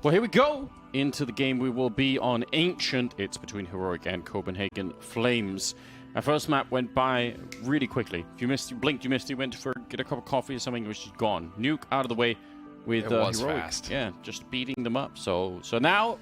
Well, here we go. Into the game we will be on Ancient. It's between Heroic and Copenhagen Flames. Our first map went by really quickly. If you missed, you blinked, you missed, you went to get a cup of coffee or something, it was just gone. Nuke out of the way with Heroic. Fast. Yeah, just beating them up. So now,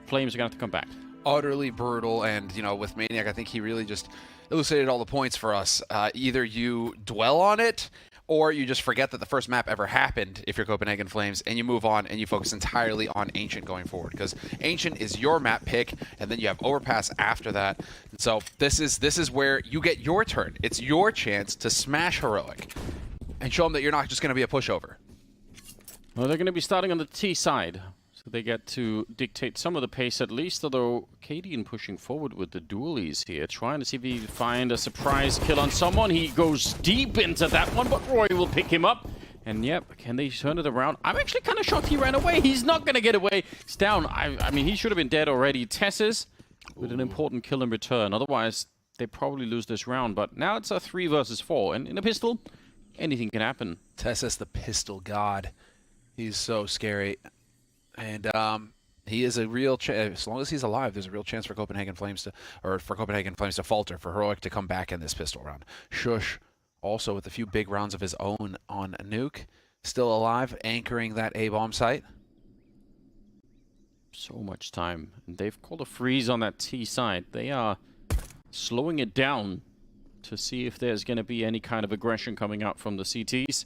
Flames are going to have to come back. Utterly brutal, and, you know, with Maniac, I think he really just elucidated all the points for us. Either you dwell on it, or you just forget that the first map ever happened if you're Copenhagen Flames, and you move on and you focus entirely on Ancient going forward, because Ancient is your map pick, and then you have Overpass after that. And so this is where you get your turn. It's your chance to smash Heroic and show them that you're not just going to be a pushover. Well, they're going to be starting on the T side, so they get to dictate some of the pace at least, although Cadian pushing forward with the dualies here, trying to see if he can find a surprise kill on someone. He goes deep into that one, but Roy will pick him up. And yep, can they turn it around? I'm actually kind of shocked he ran away. He's not going to get away. He's down. I mean, he should have been dead already. TeSeS with an important kill in return. Otherwise, they probably lose this round. But now it's a 3 versus 4. And in a pistol, anything can happen. TeSeS, the pistol god. He's so scary. And he is a real chance. As long as he's alive, there's a real chance for Copenhagen Flames to falter, for Heroic to come back in this pistol round. sjuush, also with a few big rounds of his own on Nuke, still alive, anchoring that A-bomb site. So much time. And they've called a freeze on that T side. They are slowing it down to see if there's going to be any kind of aggression coming out from the CTs.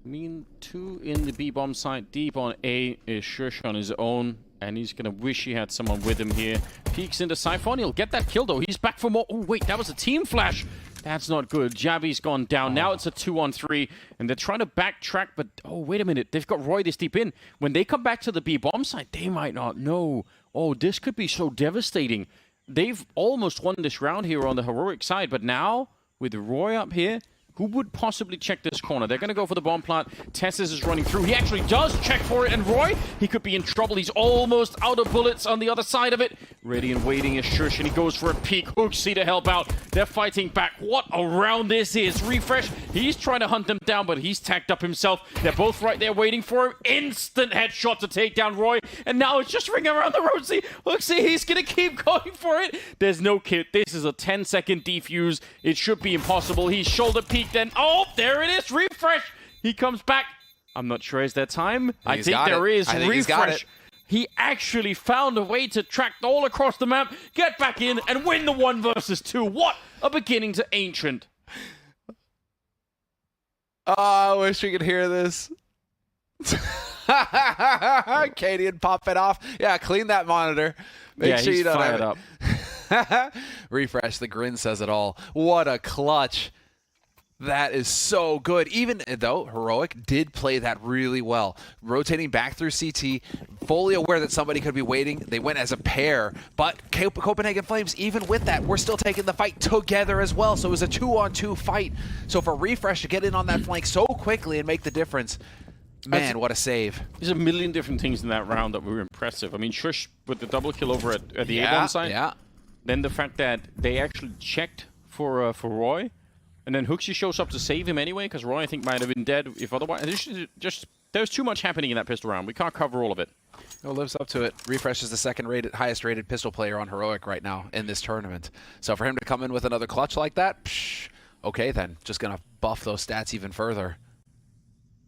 I mean, 2 in the B-bomb site. Deep on A is sjuush on his own, and he's going to wish he had someone with him here. Peeks into Siphon. He'll get that kill, though. He's back for more. Oh, wait, that was a team flash. That's not good. Jabbi's gone down. Now it's a 2-on-3, and they're trying to backtrack, but, oh, wait a minute. They've got Roy this deep in. When they come back to the B-bomb site, they might not know. Oh, this could be so devastating. They've almost won this round here on the Heroic side, but now, with Roy up here, who would possibly check this corner? They're going to go for the bomb plant. TeSeS is running through. He actually does check for it. And Roy, he could be in trouble. He's almost out of bullets on the other side of it. Ready and waiting is sjuush, and he goes for a peek. HooXi to help out. They're fighting back. What a round this is. Refrezh, he's trying to hunt them down, but he's tagged up himself. They're both right there waiting for him. Instant headshot to take down Roy. And now it's just ringing around the road. See, HooXi, he's going to keep going for it. There's no kit. This is a 10-second defuse. It should be impossible. He's shoulder peeked. Then, oh, there it is. Refrezh. He comes back. I'm not sure is there time. I think there is. Refrezh. He actually found a way to track all across the map, get back in, and win the 1 versus 2. What a beginning to Ancient. Oh, I wish we could hear this. Cadian, pop it off. Yeah, clean that monitor. Make sure you don't have it up. Refrezh, the grin says it all. What a clutch. That is so good. Even though Heroic did play that really well. Rotating back through CT, fully aware that somebody could be waiting. They went as a pair, but Copenhagen Flames, even with that, we're still taking the fight together as well. So it was a 2-on-2 fight. So for Refrezh to get in on that flank so quickly and make the difference, man, what a save. There's a million different things in that round that were impressive. I mean, sjuush with the double kill over at the A-bomb side. Yeah. Then the fact that they actually checked for Roy. And then HooXi shows up to save him anyway, because Roy, I think, might have been dead if otherwise. There's too much happening in that pistol round. We can't cover all of it. It lives up to it. Refrezh is the highest rated pistol player on Heroic right now in this tournament. So for him to come in with another clutch like that, psh, okay then. Just going to buff those stats even further.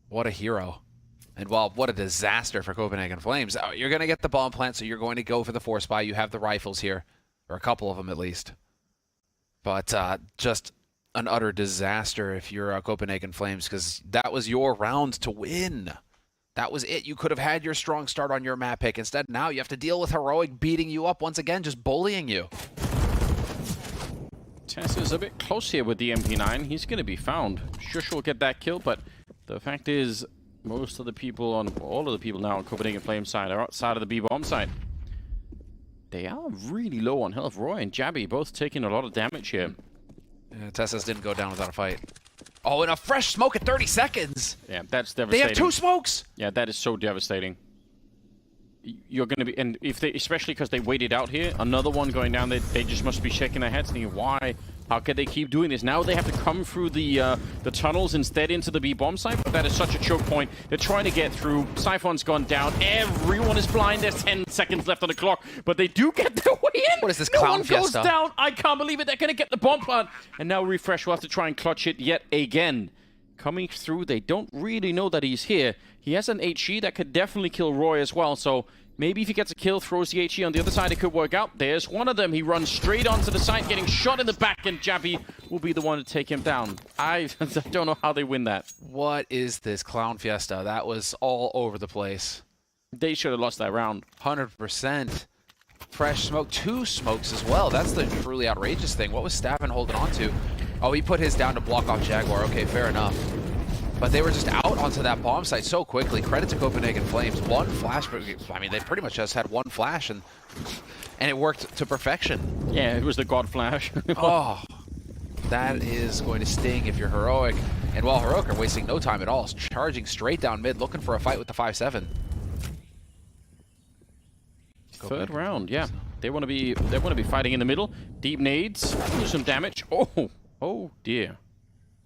What a hero. And well, what a disaster for Copenhagen Flames. You're going to get the bomb plant, so you're going to go for the 4-spy. You have the rifles here, or a couple of them at least. But just an utter disaster if you're Copenhagen Flames, because that was your round to win. That was it. You could have had your strong start on your map pick. Instead, now you have to deal with Heroic beating you up once again, just bullying you. TeSeS is a bit close here with the MP9. He's going to be found. sjuush will get that kill, but the fact is, most of the people all of the people now on Copenhagen Flames side are outside of the B-bomb side. They are really low on health. Roy and Jabbi both taking a lot of damage here. TeSeS didn't go down without a fight. Oh, and a fresh smoke at 30 seconds. Yeah, that's devastating. They have 2 smokes. Yeah, that is so devastating. You're going to be, and if they, especially because they waited out here, another one going down, they just must be shaking their heads thinking, why How can they keep doing this? Now they have to come through the tunnels instead into the B bomb site, but that is such a choke point. They're trying to get through. Siphon's gone down. Everyone is blind. There's 10 seconds left on the clock, but they do get their way in. What is this no clown one fiesta? goes down. I can't believe it. They're going to get the bomb plant. And now refrezh will have to try and clutch it yet again. Coming through, they don't really know that he's here. He has an HE that could definitely kill Roy as well, so maybe if he gets a kill, throws the HE on the other side, it could work out. There's one of them. He runs straight onto the site, getting shot in the back, and jabbi will be the one to take him down. I don't know how they win that. What is this clown fiesta? That was all over the place. They should have lost that round. 100%. Fresh smoke. 2 smokes as well. That's the truly outrageous thing. What was stavn holding on to? Oh, he put his down to block off Jaguar. Okay, fair enough. But they were just out onto that bomb site so quickly. Credit to Copenhagen Flames. 1 flash. I mean, they pretty much just had 1 flash, and it worked to perfection. Yeah, it was the God Flash. Oh, that is going to sting if you're Heroic. And while Heroic are wasting no time at all, charging straight down mid, looking for a fight with the 5-7. Third round, yeah. They want to be fighting in the middle. Deep nades, do some damage. Oh dear.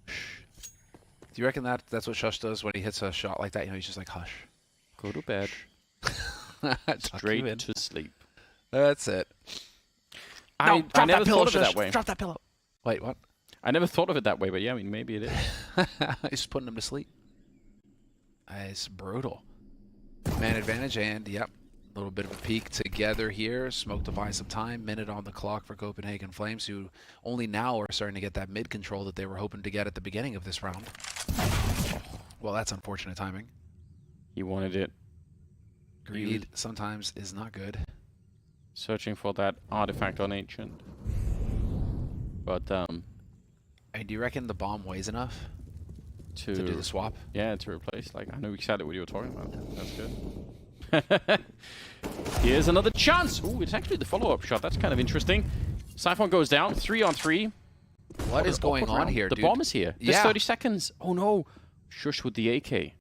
Do you reckon that's what sjuush does when he hits a shot like that? You know, he's just like, hush. Go to bed. Straight to sleep. That's it. I never thought of it that way. Drop that pillow. Wait, what? I never thought of it that way, but yeah, I mean, maybe it is. He's putting him to sleep. It's brutal. Man advantage, and yep. A little bit of a peek together here. Smoke to buy some time. Minute on the clock for Copenhagen Flames, who only now are starting to get that mid control that they were hoping to get at the beginning of this round. Well, that's unfortunate timing. He wanted it. Greed sometimes is not good. Searching for that artifact on Ancient. But, Hey, do you reckon the bomb weighs enough to do the swap? Yeah, to replace. Like, I know exactly what you were talking about. That's good. Here's another chance. Ooh, it's actually the follow-up shot. That's kind of interesting. Siphon goes down. 3 on 3. What is going on here, dude? The bomb is here. There's 30 seconds. Oh, no. Sjuush with the AK.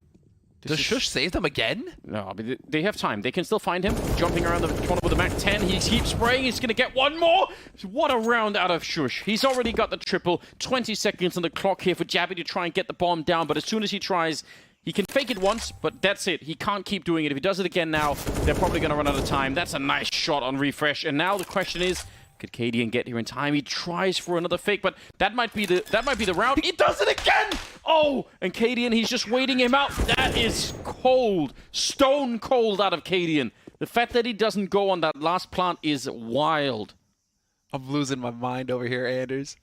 Does sjuush save them again? No, I mean, they have time. They can still find him. Jumping around the corner with the Mac 10. He keeps spraying. He's going to get one more. What a round out of sjuush. He's already got the triple. 20 seconds on the clock here for jabbi to try and get the bomb down. But as soon as he tries, he can fake it once, but that's it. He can't keep doing it. If he does it again now, they're probably going to run out of time. That's a nice shot on refrezh. And now the question is, could Cadian get here in time? He tries for another fake, but that might be the round. He does it again! Oh, and Cadian, he's just waiting him out. That is cold. Stone cold out of Cadian. The fact that he doesn't go on that last plant is wild. I'm losing my mind over here, Anders.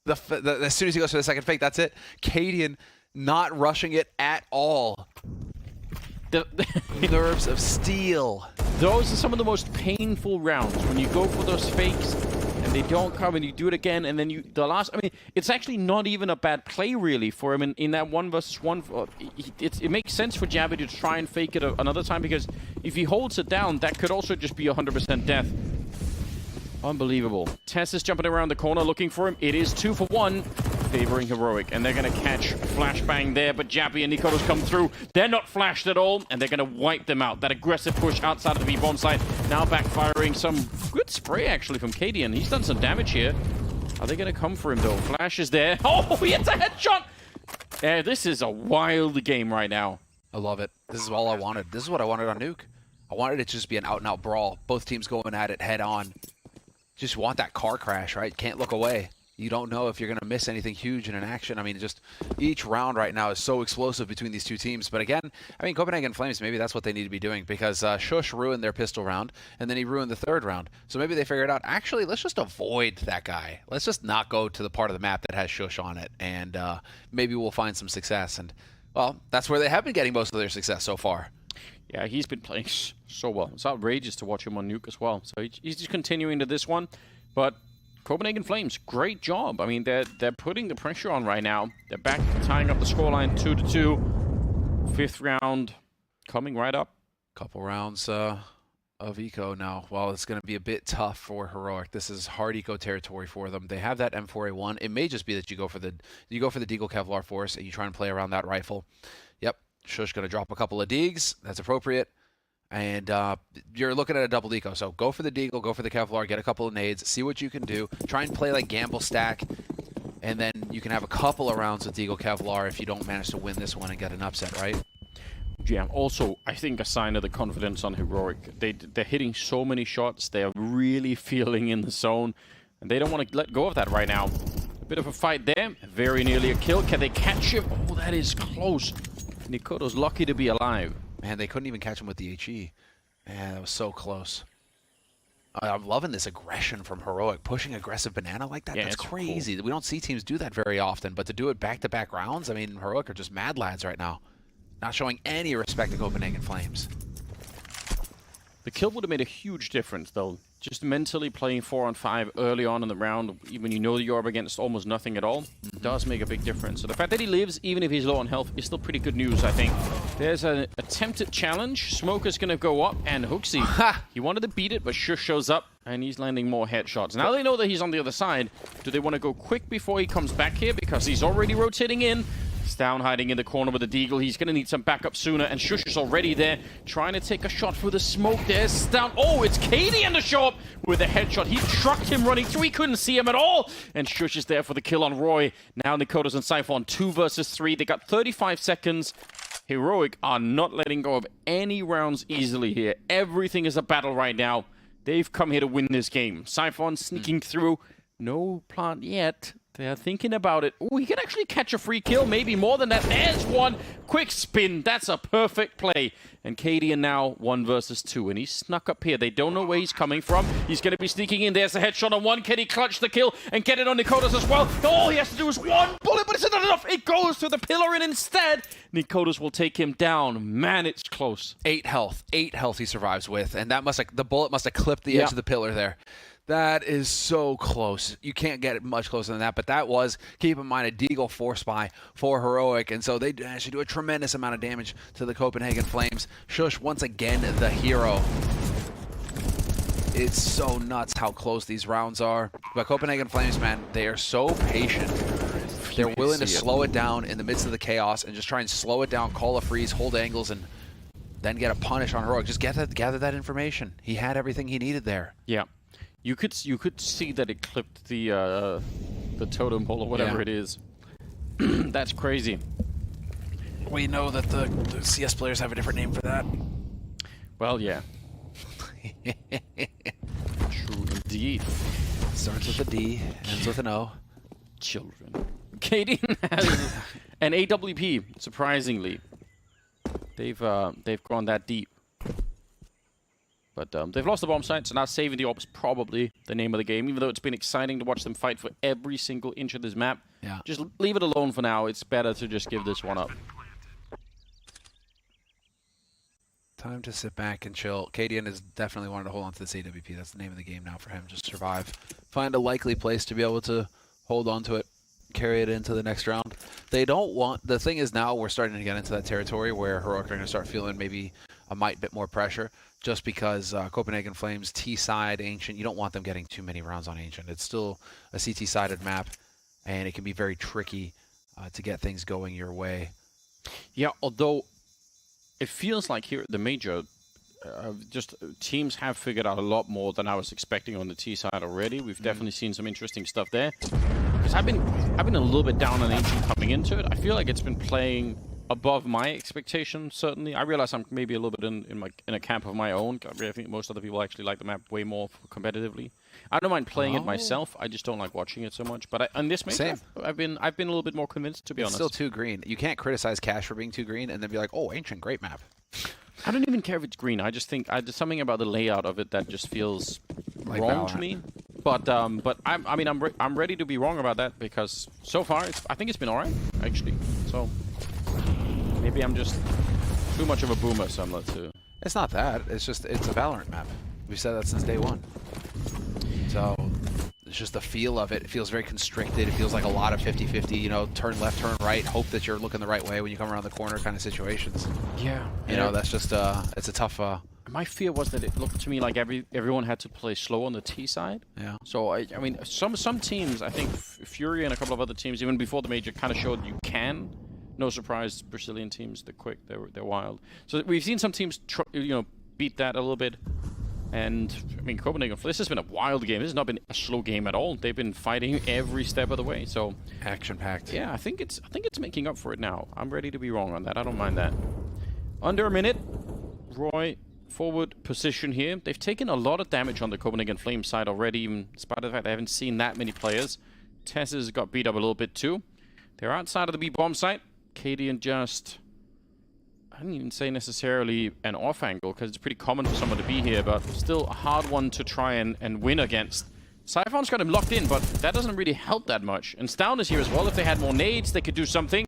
As soon as he goes for the second fake, that's it. Cadian not rushing it at all. The nerves of steel. Those are some of the most painful rounds when you go for those fakes and they don't come and you do it again and then I mean, it's actually not even a bad play really for him in that 1 versus 1. It makes sense for jabbi to try and fake it another time, because if he holds it down, that could also just be 100% death. Unbelievable. TeSeS is jumping around the corner looking for him. It is 2 for 1, favoring Heroic. And they're going to catch Flashbang there, but jabbi and nicoodoz come through. They're not flashed at all, and they're going to wipe them out. That aggressive push outside of the B-bomb site now backfiring. Some good spray, actually, from Cadian. He's done some damage here. Are they going to come for him, though? Flash is there. Oh, he hits a headshot! Yeah, this is a wild game right now. I love it. This is all I wanted. This is what I wanted on Nuke. I wanted it to just be an out-and-out brawl. Both teams going at it head-on. Just want that car crash, right? Can't look away. You don't know if you're going to miss anything huge in an action. I mean, just each round right now is so explosive between these two teams. But again, I mean, Copenhagen Flames, maybe that's what they need to be doing, because sjuush ruined their pistol round, and then he ruined the 3rd round. So maybe they figured out, actually, let's just avoid that guy. Let's just not go to the part of the map that has sjuush on it, and maybe we'll find some success. And, well, that's where they have been getting most of their success so far. Yeah, he's been playing so well. It's outrageous to watch him on Nuke as well. So he's just continuing to this one. But Copenhagen Flames, great job. I mean, they're putting the pressure on right now. They're back tying up the scoreline 2-2. 5th round coming right up. Couple rounds of eco now. Well, it's going to be a bit tough for Heroic. This is hard eco territory for them. They have that M4A1. It may just be that you go for the Deagle Kevlar Force and you try and play around that rifle. Yep. sjuush going to drop a couple of digs. That's appropriate. And you're looking at a double deco. So go for the deagle, go for the Kevlar, get a couple of nades, see what you can do. Try and play like gamble stack, and then you can have a couple of rounds with deagle Kevlar if you don't manage to win this one and get an upset, right? Yeah, also, I think a sign of the confidence on Heroic. They're hitting so many shots, they're really feeling in the zone, and they don't want to let go of that right now. A bit of a fight there, very nearly a kill. Can they catch him? Oh, that is close. nicoodoz lucky to be alive. Man, they couldn't even catch him with the HE. Man, that was so close. I'm loving this aggression from Heroic. Pushing aggressive banana like that, Yeah, that's it's crazy. cool. We don't see teams do that very often, but to do it back-to-back rounds, I mean, Heroic are just mad lads right now. Not showing any respect to Copenhagen Flames. The kill would have made a huge difference, though. Just mentally playing 4-on-5 early on in the round, even you know that you're up against almost nothing at all, does make a big difference. So the fact that he lives, even if he's low on health, is still pretty good news, I think. There's an attempted challenge. Smoker's going to go up, and HooXi, he wanted to beat it, but sjuush shows up, and he's landing more headshots. Now they know that he's on the other side. Do they want to go quick before he comes back here? Because he's already rotating in. Stavn hiding in the corner with the deagle. He's going to need some backup sooner, and sjuush is already there, trying to take a shot through the smoke. There's Stavn. Oh, it's Katie in the show up with a headshot. He trucked him running through. He couldn't see him at all, and sjuush is there for the kill on Roy. Now nicoodoz and Siphon 2 versus 3. They got 35 seconds. Heroic are not letting go of any rounds easily here. Everything is a battle right now. They've come here to win this game. Siphon sneaking through. No plant yet. They're thinking about it. Oh, he can actually catch a free kill, maybe more than that. There's one. Quick spin. That's a perfect play. And Cadian now 1 versus 2. And he's snuck up here. They don't know where he's coming from. He's going to be sneaking in. There's a headshot on one. Can he clutch the kill and get it on nicoodoz as well? All he has to do is one bullet, but it's not enough. It goes through the pillar, and instead, nicoodoz will take him down. Man, it's close. 8 health. 8 health he survives with. And that must have, the bullet must have clipped the edge of the pillar there. That is so close. You can't get it much closer than that, but that was, keep in mind, a deagle force buy for Heroic, and so they actually do a tremendous amount of damage to the Copenhagen Flames. sjuush, once again, the hero. It's so nuts how close these rounds are. But Copenhagen Flames, man, they are so patient. They're willing to slow it down in the midst of the chaos and just try and slow it down, call a freeze, hold angles, and then get a punish on Heroic. Just gather that information. He had everything he needed there. Yeah. You could see that it clipped the totem pole or whatever it is. That's crazy. We know that the CS players have a different name for that. Well, yeah. True indeed. Starts with a D, ends with an O. Children. Katie has an AWP. Surprisingly, they've gone that deep. But they've lost the bomb site, so now saving the orb is probably the name of the game. Even though it's been exciting to watch them fight for every single inch of this map. Yeah. Just leave it alone for now. It's better to just give this one up. Time to sit back and chill. Cadian has definitely wanted to hold on to this AWP. That's the name of the game now for him. Just survive. Find a likely place to be able to hold on to it. Carry it into the next round. They don't want... The thing is now we're starting to get into that territory where Heroic are going to start feeling maybe a bit more pressure. Just because Copenhagen Flames, T-side, Ancient, you don't want them getting too many rounds on Ancient. It's still a CT-sided map, and it can be very tricky to get things going your way. Yeah, although it feels like here at the Major, just teams have figured out a lot more than I was expecting on the T side already. We've definitely seen some interesting stuff there. Because I've been a little bit down on Ancient coming into it. I feel like it's been playing above my expectations, certainly. I realize I'm maybe a little bit in a camp of my own. I think most other people actually like the map way more competitively. I don't mind playing it myself. I just don't like watching it so much. But on this Major, I've been a little bit more convinced, to be honest. It's still too green. You can't criticize Cash for being too green and then be like, oh, Ancient, great map. I don't even care if it's green. I just think there's something about the layout of it that just feels like wrong to me. But I'm ready to be wrong about that, because so far I think it's been alright actually. So maybe I'm just too much of a boomer, so I'm not too. It's not that. It's just it's a Valorant map. We've said that since day one. So it's just the feel of it. It feels very constricted. It feels like a lot of 50-50, you know, turn left, turn right, hope that you're looking the right way when you come around the corner kind of situations. Yeah. You know, that's just it's a tough my fear was that it looked to me like everyone had to play slow on the T side. Yeah. So I mean, some teams, I think Fury and a couple of other teams, even before the Major, kind of showed you can. No surprise, Brazilian teams, they're quick, they're wild. So we've seen some teams, beat that a little bit. And, I mean, Copenhagen, this has been a wild game. This has not been a slow game at all. They've been fighting every step of the way, so... Action-packed. Yeah, I think it's making up for it now. I'm ready to be wrong on that. I don't mind that. Under a minute. Roy, forward position here. They've taken a lot of damage on the Copenhagen Flames side already, even in spite of the fact they haven't seen that many players. TeSeS got beat up a little bit too. They're outside of the B-bomb site. Cadian just... I didn't even say necessarily an off angle, because it's pretty common for someone to be here, but still a hard one to try and win against. Syphon's got him locked in, but that doesn't really help that much. And stavn is here as well. If they had more nades, they could do something.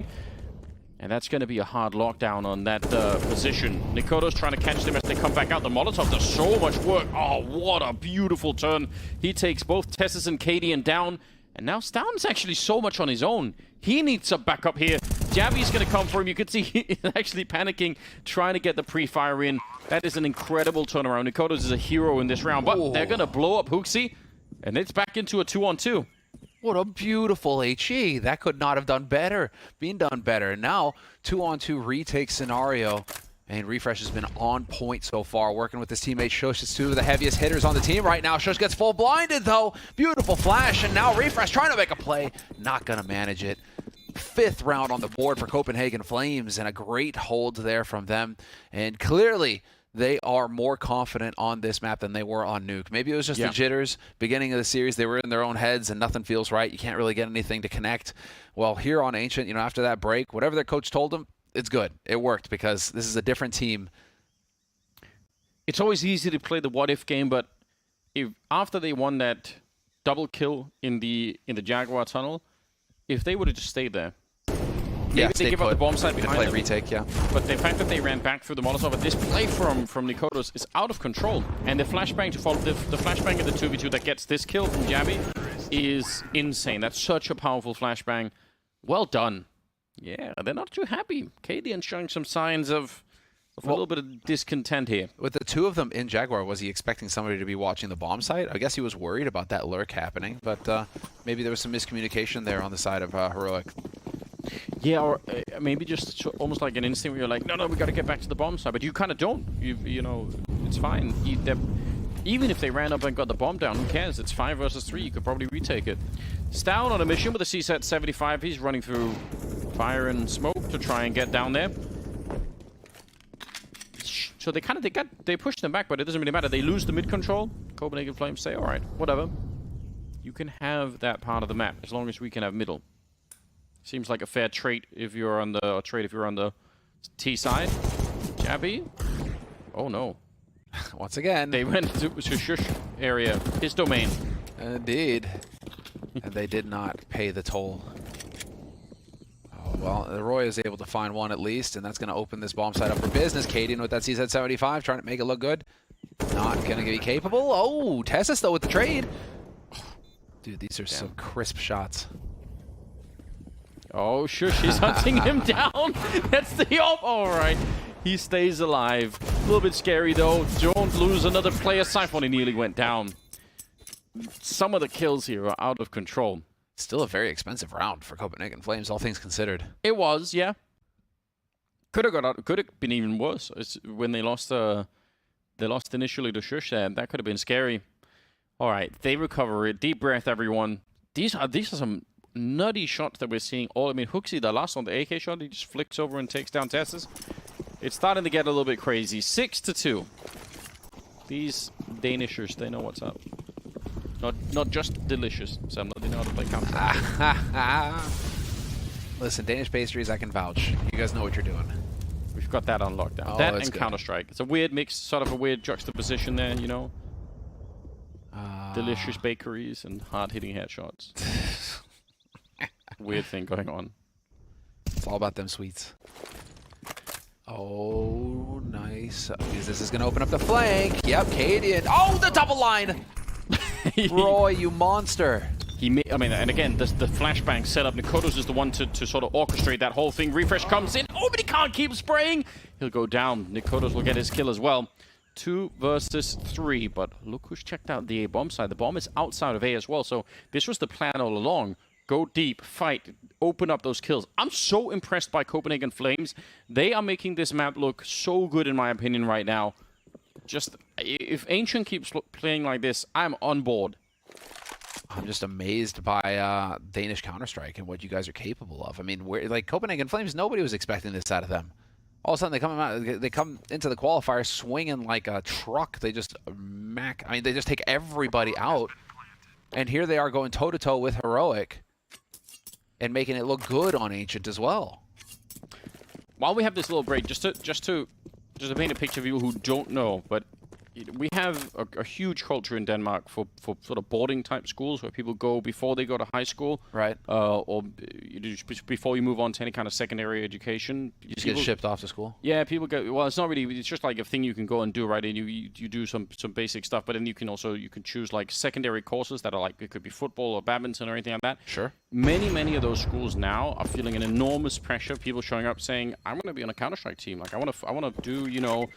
And that's going to be a hard lockdown on that position. nicoodoz trying to catch them as they come back out. The Molotov does so much work. Oh, what a beautiful turn. He takes both TeSeS and Cadian down. And now stavn's actually so much on his own. He needs some backup here. Jabbi's going to come for him. You can see he's actually panicking, trying to get the pre-fire in. That is an incredible turnaround. nicoodoz is a hero in this round, but they're going to blow up HooXi, and it's back into a 2-on-2. What a beautiful HE. That could not have been done better. And now, 2-on-2 retake scenario. And refrezh has been on point so far, working with his teammate sjuush. It's two of the heaviest hitters on the team right now. sjuush gets full blinded, though. Beautiful flash, and now refrezh trying to make a play. Not going to manage it. 5th round on the board for Copenhagen Flames, and a great hold there from them. And clearly, they are more confident on this map than they were on Nuke. Maybe it was just the jitters. Beginning of the series, they were in their own heads, and nothing feels right. You can't really get anything to connect. Well, here on Ancient, you know, after that break, whatever their coach told them, it's good. It worked because this is a different team. It's always easy to play the what-if game, but if after they won that double kill in the Jaguar tunnel, if they would have just stayed there, maybe they give up the bomb site behind them. Retake, yeah. But the fact that they ran back through the Molotov, and this play from nicoodoz is out of control. And the flashbang to follow the flashbang in the 2v2 that gets this kill from Jabbi is insane. That's such a powerful flashbang. Well done. Yeah, they're not too happy. Cadian's showing some signs of a little bit of discontent here. With the two of them in Jaguar, was he expecting somebody to be watching the bomb site? I guess he was worried about that lurk happening, but maybe there was some miscommunication there on the side of Heroic. Yeah, or maybe just almost like an instinct where you're like, no, we got to get back to the bomb site, but you kind of don't. You know, it's fine. Even if they ran up and got the bomb down, who cares? It's 5 versus 3. You could probably retake it. stavn on a mission with a CSAT 75. He's running through fire and smoke to try and get down there. So they pushed them back, but it doesn't really matter. They lose the mid control. Copenhagen Flames say, all right, whatever. You can have that part of the map as long as we can have middle. Seems like a fair trade if you're on the T side. Jabbi. Oh no. Once again, they went to sjuush area, his domain. Indeed. And they did not pay the toll. Oh, well, Roy is able to find one at least, and that's going to open this bomb site up for business. Cadian with that CZ 75, trying to make it look good. Not going to be capable. Oh, TeSeS though with the trade. Dude, these are some crisp shots. Oh, sjuush, he's hunting him down. That's the all right. He stays alive. A little bit scary, though. Don't lose another player. Syphon, he nearly went down. Some of the kills here are out of control. Still a very expensive round for Copenhagen Flames, all things considered. It was, yeah. Could have been even worse. It's when they lost initially to sjuush there. That could have been scary. All right, they recover it. Deep breath, everyone. These are some nutty shots that we're seeing. I mean, HooXi, the last one, the AK shot, he just flicks over and takes down TeSeS. It's starting to get a little bit crazy. 6-2. These Danishers, they know what's up. Not just delicious, so they know how to play counter. Listen, Danish pastries, I can vouch. You guys know what you're doing. We've got that on lockdown. Oh, that and good. Counter-Strike. It's a weird mix, sort of a weird juxtaposition there, you know? Delicious bakeries and hard-hitting headshots. Weird thing going on. It's all about them sweets. Oh, nice. This is going to open up the flank. Yep, Cadian. Oh, the double line! Roy, you monster. I mean, and again, the flashbang setup. nicoodoz is the one to sort of orchestrate that whole thing. refrezh comes in. Oh, but he can't keep spraying. He'll go down. nicoodoz will get his kill as well. 2 versus 3, but look who's checked out the A bomb side. The bomb is outside of A as well, so this was the plan all along. Go deep, fight, open up those kills. I'm so impressed by Copenhagen Flames. They are making this map look so good, in my opinion, right now. just if Ancient keeps playing like this, I'm on board. I'm just amazed by Danish Counter-Strike and what you guys are capable of. I mean, like Copenhagen Flames, nobody was expecting this out of them. All of a sudden, they come into the qualifier swinging like a truck. They just they just take everybody out. And here they are going toe-to-toe with Heroic and making it look good on Ancient as well. While we have this little break, just to paint a picture of people who don't know, but we have a huge culture in Denmark for sort of boarding type schools where people go before they go to high school, right? Or before you move on to any kind of secondary education. You just get shipped off to school. Yeah, people go. Well, it's not really. It's just like a thing you can go and do, right? And you do some basic stuff, but then you can choose like secondary courses that are like, it could be football or badminton or anything like that. Sure. Many of those schools now are feeling an enormous pressure. People showing up saying, "I want to be on a Counter-Strike team. Like I want to do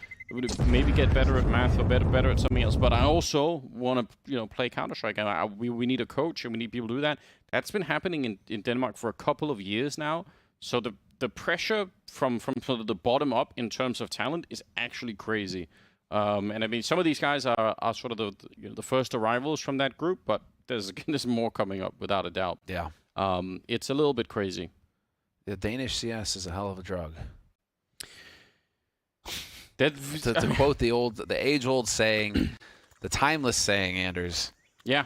maybe get better at math or better at something else, but I also want to play Counter-Strike, and we need a coach and we need people to do that." That's been happening in Denmark for a couple of years now. So the pressure from sort of the bottom up in terms of talent is actually crazy. And I mean, some of these guys are sort of the first arrivals from that group, but there's more coming up without a doubt. Yeah. It's a little bit crazy. The Danish CS is a hell of a drug. To quote the age-old saying, the timeless saying, Anders. Yeah,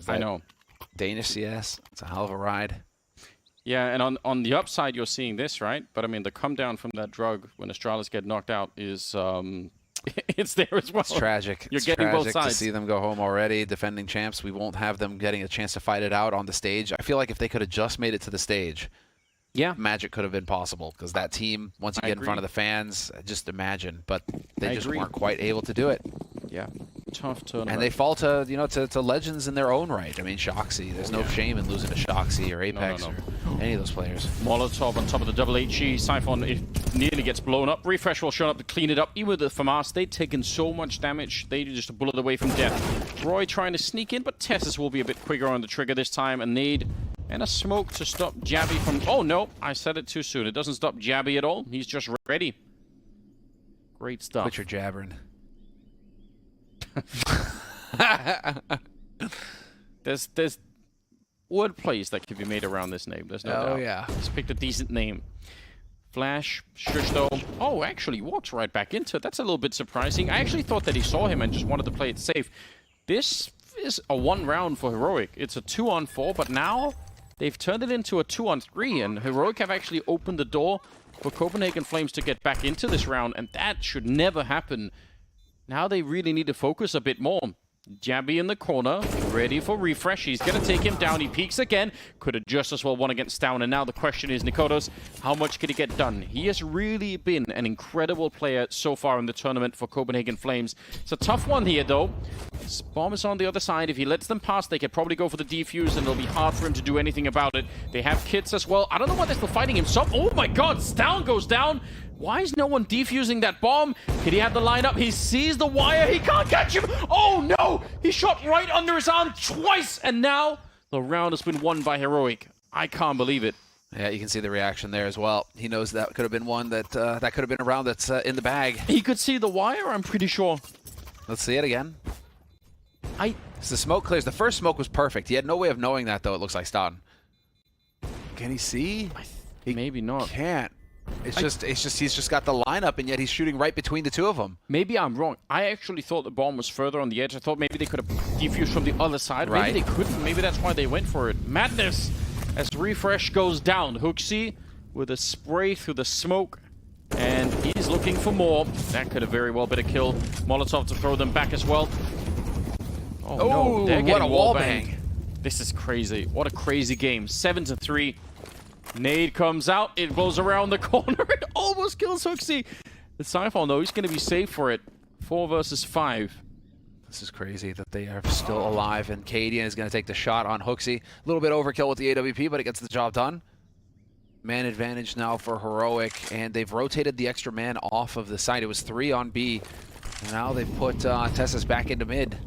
I know. Danish CS, it's a hell of a ride. Yeah, and on the upside, you're seeing this, right? But I mean, the come down from that drug when Astralis get knocked out is it's there as well. It's tragic. You're getting both sides. To see them go home already, defending champs. We won't have them getting a chance to fight it out on the stage. I feel like if they could have just made it to the stage, yeah, magic could have been possible, because that team, once you get in front of the fans, just imagine. But they just weren't quite able to do it. Yeah, tough tournament. And they fall to to legends in their own right. I mean, HooXi. There's no shame in losing to HooXi or Apex or any of those players. Molotov on top of the double HE. Siphon, it nearly gets blown up. Refrezh will show up to clean it up. Even with the FAMAS, they'd taken so much damage. They just a bullet away from death. Roy trying to sneak in, but TeSeS will be a bit quicker on the trigger this time. A nade and a smoke to stop Jabbi from... Oh, no. I said it too soon. It doesn't stop Jabbi at all. He's just ready. Great stuff. Quit your jabbering. There's word plays that can be made around this name. There's no doubt. Oh, yeah. He's picked a decent name. Flash, sjuush though. Oh, actually walks right back into it. That's a little bit surprising. I actually thought that he saw him and just wanted to play it safe. This is a 1 round for Heroic. It's a 2-on-4, but now they've turned it into a 2-on-3, and Heroic have actually opened the door for Copenhagen Flames to get back into this round, and that should never happen. Now they really need to focus a bit more. Jabbi in the corner, ready for refrezh. He's going to take him down. He peeks again. Could have just as well won against stavn. And now the question is, nicoodoz, how much can he get done? He has really been an incredible player so far in the tournament for Copenhagen Flames. It's a tough one here, though. This bomb is on the other side. If he lets them pass, they could probably go for the defuse, and it'll be hard for him to do anything about it. They have kits as well. I don't know why they're still fighting him. Oh my god, stavn goes down. Why is no one defusing that bomb? Could he have the lineup? He sees the wire. He can't catch him. Oh, no. He shot right under his arm twice. And now the round has been won by Heroic. I can't believe it. Yeah, you can see the reaction there as well. He knows that could have been one that could have been a round that's in the bag. He could see the wire, I'm pretty sure. Let's see it again. The smoke clears. The first smoke was perfect. He had no way of knowing that, though. It looks like stavn. Can he see? Maybe not. Can't. It's just he's just got the lineup, and yet he's shooting right between the two of them. Maybe I'm wrong. I actually thought the bomb was further on the edge. I thought maybe they could have defused from the other side. Right. Maybe they couldn't. Maybe that's why they went for it. Madness as refrezh goes down. HooXi with a spray through the smoke, and he's looking for more. That could have very well been a kill. Molotov to throw them back as well. Oh no, they're getting what a wall bang. This is crazy. What a crazy game. 7-3. Nade comes out. It blows around the corner. It almost kills HooXi. The Siphon, though, he's going to be safe for it. 4 versus 5. This is crazy that they are still alive, and Cadian is going to take the shot on HooXi. A little bit overkill with the AWP, but it gets the job done. Man advantage now for Heroic, and they've rotated the extra man off of the site. It was 3 on B. And now they've put TeSeS back into mid.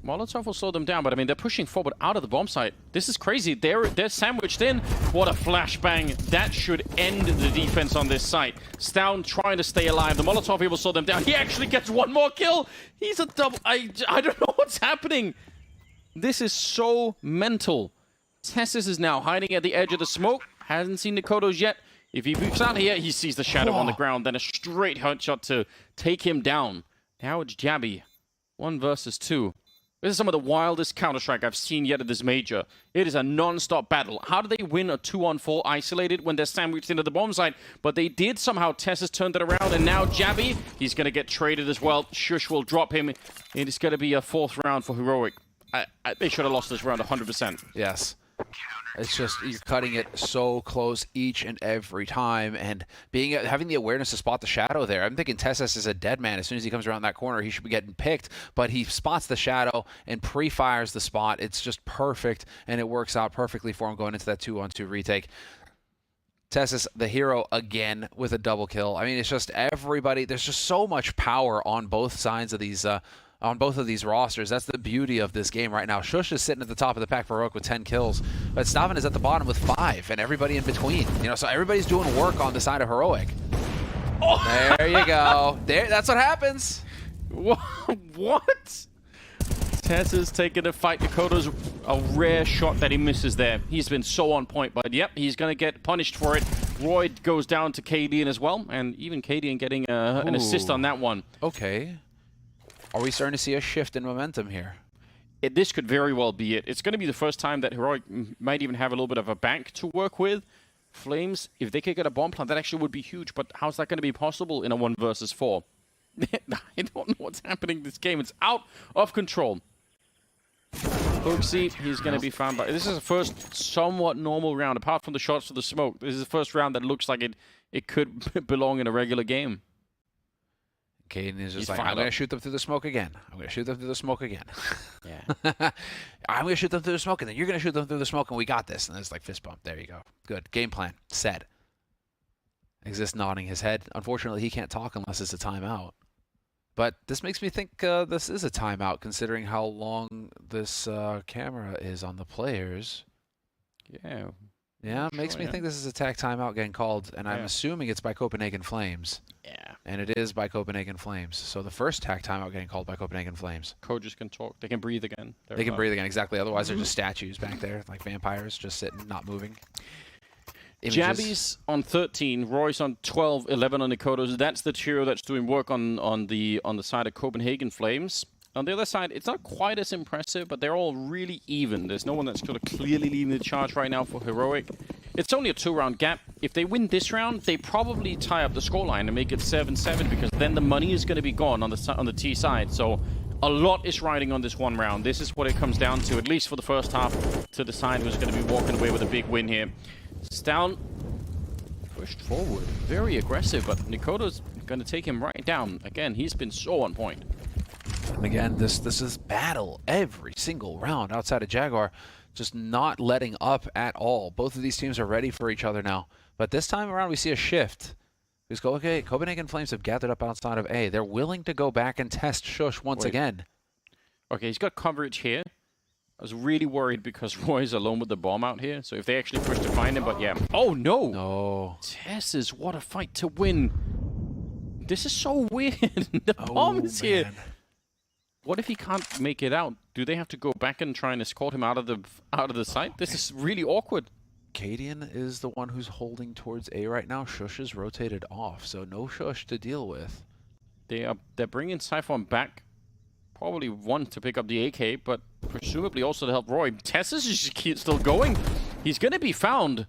Molotov will slow them down, but I mean, they're pushing forward out of the bomb site. This is crazy. They're sandwiched in. What a flashbang. That should end the defense on this site. stavn trying to stay alive. The Molotov here will slow them down. He actually gets one more kill. He's a double. I don't know what's happening. This is so mental. TeSeS is now hiding at the edge of the smoke. Hasn't seen nicoodoz yet. If he moves out here, he sees the shadow on the ground. Then a straight headshot to take him down. Now it's jabbi. 1 versus 2. This is some of the wildest Counter-Strike I've seen yet at this major. It is a non-stop battle. How do they win a 2-on-4 isolated when they're sandwiched into the bomb site? But they did somehow. TeSeS turned it around, and now jabbi, he's going to get traded as well. sjuush will drop him. It is going to be a 4th round for Heroic. They should have lost this round 100%. Yes. It's just, you're cutting it so close each and every time, and having the awareness to spot the shadow there. I'm thinking TeSeS is a dead man. As soon as he comes around that corner, he should be getting picked, but he spots the shadow and pre-fires the spot. It's just perfect, and it works out perfectly for him going into that 2-on-2 retake. TeSeS, the hero, again with a double kill. I mean, it's just everybody. There's just so much power on both sides of these on both of these rosters. That's the beauty of this game right now. sjuush is sitting at the top of the pack for Heroic with 10 kills, but stavn is at the bottom with 5, and everybody in between. You know, so everybody's doing work on the side of Heroic. Oh. There you go. That's what happens. What? TeSeS taking a fight. nicoodoz, a rare shot that he misses there. He's been so on point, but yep, he's going to get punished for it. Roy goes down to KDN as well, and even KDN getting an assist on that one. Okay. Are we starting to see a shift in momentum here? This could very well be it. It's going to be the first time that Heroic might even have a little bit of a bank to work with. Flames, if they could get a bomb plant, that actually would be huge, but how's that going to be possible in a 1 versus 4? I don't know what's happening in this game. It's out of control. HooXi, he's going to be found by... This is the first somewhat normal round, apart from the shots for the smoke. This is the first round that looks like it could belong in a regular game. Caden is just like, I'm going to shoot them through the smoke again. I'm going to shoot them through the smoke again. Yeah. I'm going to shoot them through the smoke, and then you're going to shoot them through the smoke, and we got this. And it's like fist bump. There you go. Good. Game plan. Set. Exist nodding his head. Unfortunately, he can't talk unless it's a timeout. But this makes me think this is a timeout, considering how long this camera is on the players. Yeah. Yeah, makes me think this is a tag timeout getting called, and I'm assuming it's by Copenhagen Flames. Yeah. And it is by Copenhagen Flames. So the first tag timeout getting called by Copenhagen Flames. Coaches can talk. They can breathe again. They can breathe again, exactly. Otherwise, they're just statues back there, like vampires, just sitting, not moving. jabbi's on 13, Roy's on 12, 11 on nicoodoz. That's the trio that's doing work on the side of Copenhagen Flames. On the other side, it's not quite as impressive, but they're all really even. There's no one that's sort of clearly leading the charge right now for Heroic. It's only a 2-round gap. If they win this round, they probably tie up the scoreline and make it 7-7, because then the money is going to be gone on the T side. So a lot is riding on this 1 round. This is what it comes down to, at least for the first half, to decide who's going to be walking away with a big win here. stavn pushed forward, very aggressive, but nicoodoz going to take him right down. Again, he's been so on point. And again, this is battle every single round outside of Jaguar, just not letting up at all. Both of these teams are ready for each other now. But this time around, we see a shift. Just go, okay, Copenhagen Flames have gathered up outside of A. They're willing to go back and test sjuush once again. Okay, he's got coverage here. I was really worried because Roy's alone with the bomb out here. So if they actually push to find him, but yeah. Oh, no! No. TeSeS, what a fight to win. This is so weird. The bomb is here. What if he can't make it out? Do they have to go back and try and escort him out of the site? This is really awkward. KDN is the one who's holding towards A right now. sjuush is rotated off, so no sjuush to deal with. They're bringing Siphon back. Probably one to pick up the AK, but presumably also to help Roy. TeSeS is still going. He's going to be found.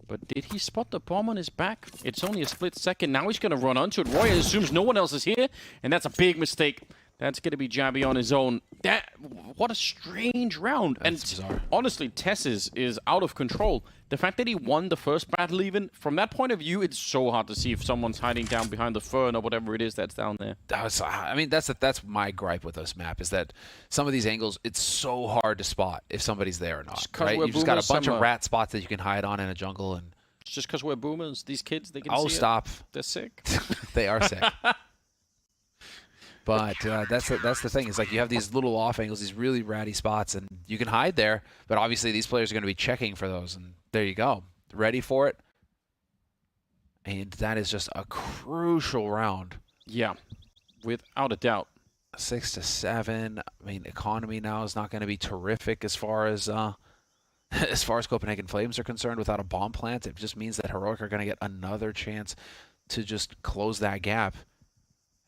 But did he spot the bomb on his back? It's only a split second. Now he's going to run onto it. Roy assumes no one else is here, and that's a big mistake. That's going to be jabbi on his own. What a strange round. That's bizarre. Honestly, TeSeS is out of control. The fact that he won the first battle even, from that point of view, it's so hard to see if someone's hiding down behind the fern or whatever it is that's down there. I mean, that's my gripe with this map, is that some of these angles, it's so hard to spot if somebody's there or not. Right? You've just got a bunch of rat spots that you can hide on in a jungle. And it's just because we're boomers. These kids, they can see stop. They're sick. They are sick. But that's the thing. It's like you have these little off angles, these really ratty spots, and you can hide there. But obviously, these players are going to be checking for those, and there you go, ready for it. And that is just a crucial round. Yeah, without a doubt. 6 to 7. I mean, economy now is not going to be terrific as far as Copenhagen Flames are concerned. Without a bomb plant, it just means that Heroic are going to get another chance to just close that gap.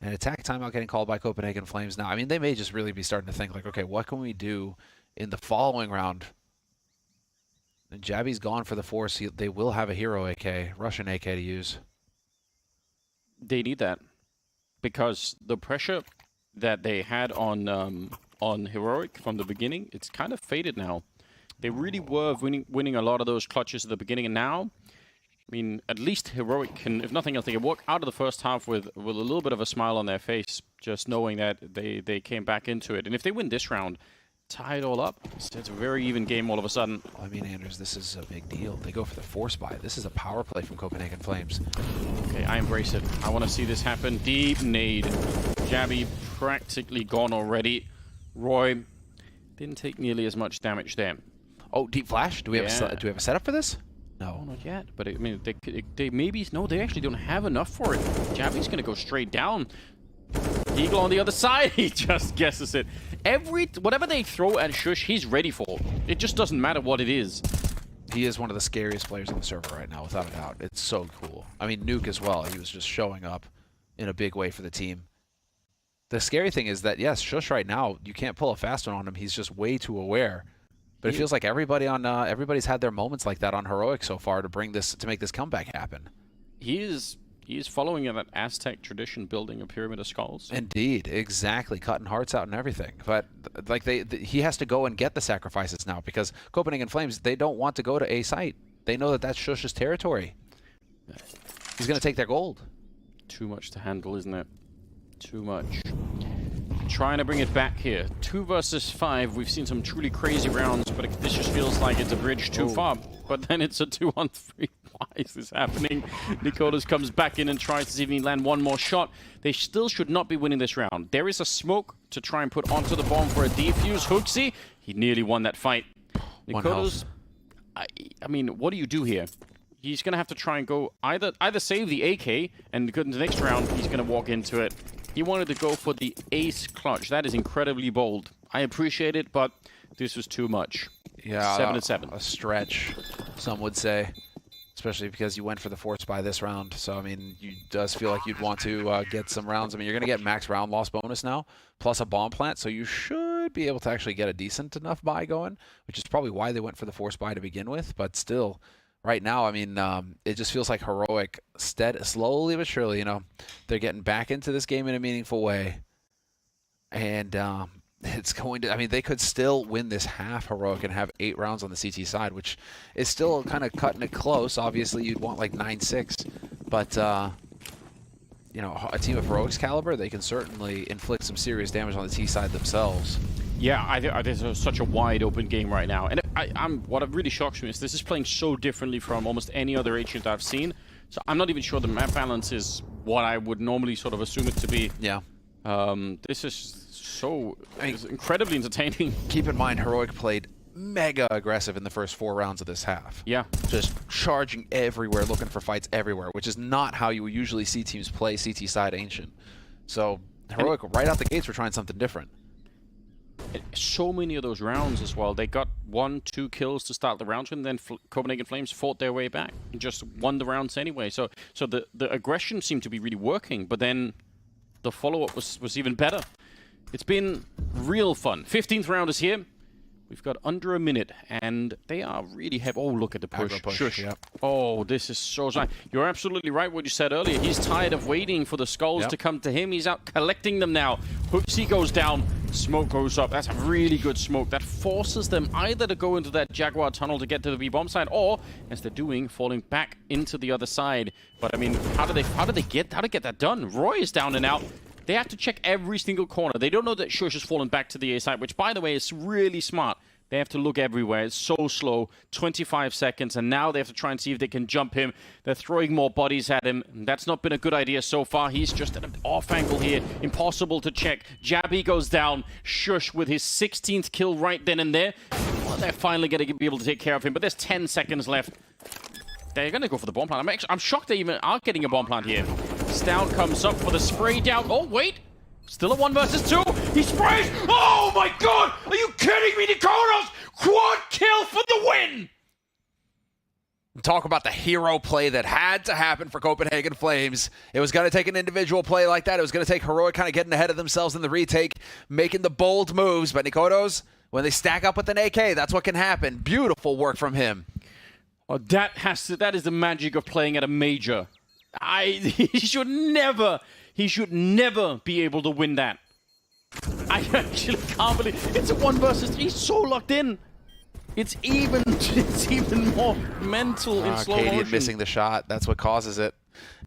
And attack timeout getting called by Copenhagen Flames now. I mean, they may just really be starting to think like, okay, what can we do in the following round? And Jabbi's gone for the force. They will have a hero AK, Russian AK to use. They need that because the pressure that they had on Heroic from the beginning, it's kind of faded now. They really were winning a lot of those clutches at the beginning, and now, I mean, at least Heroic can, if nothing else, they can walk out of the first half with a little bit of a smile on their face, just knowing that they came back into it. And if they win this round, tie it all up, it's a very even game all of a sudden. I mean, Anders, this is a big deal. They go for the force buy. This is a power play from Copenhagen Flames. Okay, I embrace it. I want to see this happen. Deep nade. Jabbi practically gone already. Roy didn't take nearly as much damage there. Oh, deep flash? Do we have a setup for this? No, not yet. But I mean, they maybe they actually don't have enough for it. Jabbi's gonna go straight down. Eagle on the other side. He just guesses it. Whatever they throw at sjuush, he's ready for. It just doesn't matter what it is. He is one of the scariest players on the server right now, without a doubt. It's so cool. I mean, Nuke as well. He was just showing up in a big way for the team. The scary thing is that, yes, sjuush right now, you can't pull a fast one on him. He's just way too aware. But it feels like everybody's had their moments like that on Heroic so far to make this comeback happen. He is following that Aztec tradition, building a pyramid of skulls. Indeed, exactly, cutting hearts out and everything. But like he has to go and get the sacrifices now because Copenhagen Flames, they don't want to go to A site. They know that that's sjuush's territory. He's going to take their gold. Too much to handle, isn't it? Too much. Trying to bring it back here. 2 versus 5. We've seen some truly crazy rounds, but this just feels like it's a bridge too far. But then it's a 2-on-3. Why is this happening? nicoodoz comes back in and tries to see if he can land one more shot. They still should not be winning this round. There is a smoke to try and put onto the bomb for a defuse. HooXi, he nearly won that fight. nicoodoz, I mean, what do you do here? He's going to have to try and go either save the AK and go into the next round, he's going to walk into it. He wanted to go for the ace clutch. That is incredibly bold. I appreciate it, but this was too much. Yeah, 7 and 7. A stretch, some would say, especially because you went for the force buy this round. So, I mean, it does feel like you'd want to get some rounds. I mean, you're going to get max round loss bonus now, plus a bomb plant, so you should be able to actually get a decent enough buy going, which is probably why they went for the force buy to begin with, but still... Right now, I mean, it just feels like Heroic, slowly but surely, you know, they're getting back into this game in a meaningful way. And it's going to, I mean, they could still win this half Heroic and have 8 rounds on the CT side, which is still kind of cutting it close. Obviously, you'd want like 9-6. But, you know, a team of Heroic's caliber, they can certainly inflict some serious damage on the T side themselves. Yeah, there's such a wide open game right now. And what really shocks me is this is playing so differently from almost any other agent I've seen. So I'm not even sure the map balance is what I would normally sort of assume it to be. Yeah. This is so incredibly entertaining. Keep in mind, Heroic played mega aggressive in the first 4 rounds of this half. Yeah. Just charging everywhere, looking for fights everywhere, which is not how you usually see teams play CT side Ancient. So Heroic, right out the gates, were trying something different. So many of those rounds as well. They got 1-2 kills to start the rounds, and then Copenhagen Flames fought their way back and just won the rounds anyway. So the aggression seemed to be really working, but then the follow-up was even better. It's been real fun. 15th round is here. We've got under a minute, and they are really heavy. Oh, look at the push. Sjuush. Yep. Oh, this is so nice. You're absolutely right what you said earlier. He's tired of waiting for the skulls to come to him. He's out collecting them now. HooXi goes down. Smoke goes up. That's a really good smoke. That forces them either to go into that Jaguar tunnel to get to the B-bomb side, or, as they're doing, falling back into the other side. But, I mean, how do they get that done? Roy is down and out. They have to check every single corner. They don't know that sjuush has fallen back to the A side, which, by the way, is really smart. They have to look everywhere. It's so slow. 25 seconds, and now they have to try and see if they can jump him. They're throwing more bodies at him. That's not been a good idea so far. He's just at an off angle here. Impossible to check. Jabbi goes down. Sjuush with his 16th kill right then and there. Well, they're finally going to be able to take care of him, but there's 10 seconds left. They're going to go for the bomb plant. I'm shocked they even are getting a bomb plant here. Stavn comes up for the spray down. Oh, wait. Still a 1 versus 2. He sprays. Oh, my God. Are you kidding me, nicoodoz? Quad kill for the win. Talk about the hero play that had to happen for Copenhagen Flames. It was going to take an individual play like that. It was going to take Heroic kind of getting ahead of themselves in the retake, making the bold moves. But nicoodoz, when they stack up with an AK, that's what can happen. Beautiful work from him. Oh, that is the magic of playing at a major. He should never be able to win that. I actually can't believe it's a 1 versus 3. He's so locked in. It's even more mental in slow motion. Missing the shot. That's what causes it.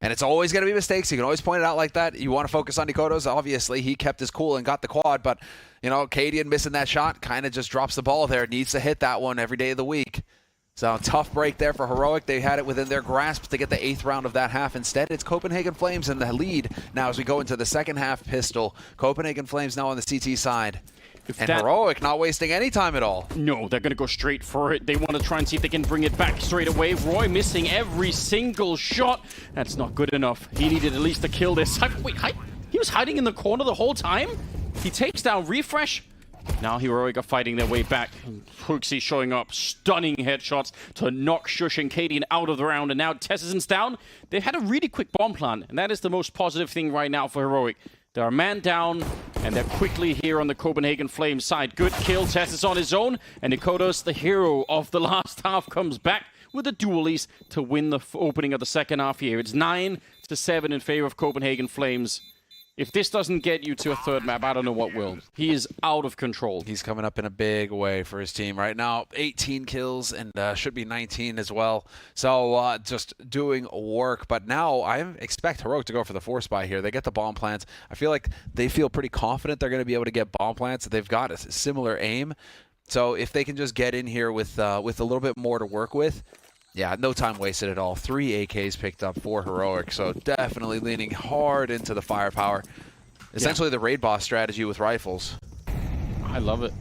And it's always going to be mistakes. You can always point it out like that. You want to focus on nicoodoz. Obviously, he kept his cool and got the quad. But, you know, Cadian missing that shot kind of just drops the ball there. Needs to hit that one every day of the week. So, tough break there for Heroic. They had it within their grasp to get the 8th round of that half. Instead, it's Copenhagen Flames in the lead. Now, as we go into the second half pistol, Copenhagen Flames now on the CT side. And Heroic not wasting any time at all. No, they're going to go straight for it. They want to try and see if they can bring it back straight away. Roy missing every single shot. That's not good enough. He needed at least to kill this. Wait, he was hiding in the corner the whole time? He takes down refrezh. Now Heroic are fighting their way back. HooXi showing up, stunning headshots to knock Sjuush and Cadian out of the round. And now TeSeS and stavn, they had a really quick bomb plant. And that is the most positive thing right now for Heroic. They're a man down, and they're quickly here on the Copenhagen Flames side. Good kill, TeSeS on his own. And nicoodoz, the hero of the last half, comes back with the dualies to win the opening of the second half here. It's 9-7 in favor of Copenhagen Flames. If this doesn't get you to a third map, I don't know what will. He is out of control. He's coming up in a big way for his team right now. 18 kills and should be 19 as well. So just doing work. But now I expect Heroic to go for the force buy here. They get the bomb plants. I feel like they feel pretty confident they're going to be able to get bomb plants. They've got a similar aim. So if they can just get in here with a little bit more to work with, yeah, no time wasted at all. 3 AKs picked up for Heroic, so definitely leaning hard into the firepower. Essentially the raid boss strategy with rifles. I love it.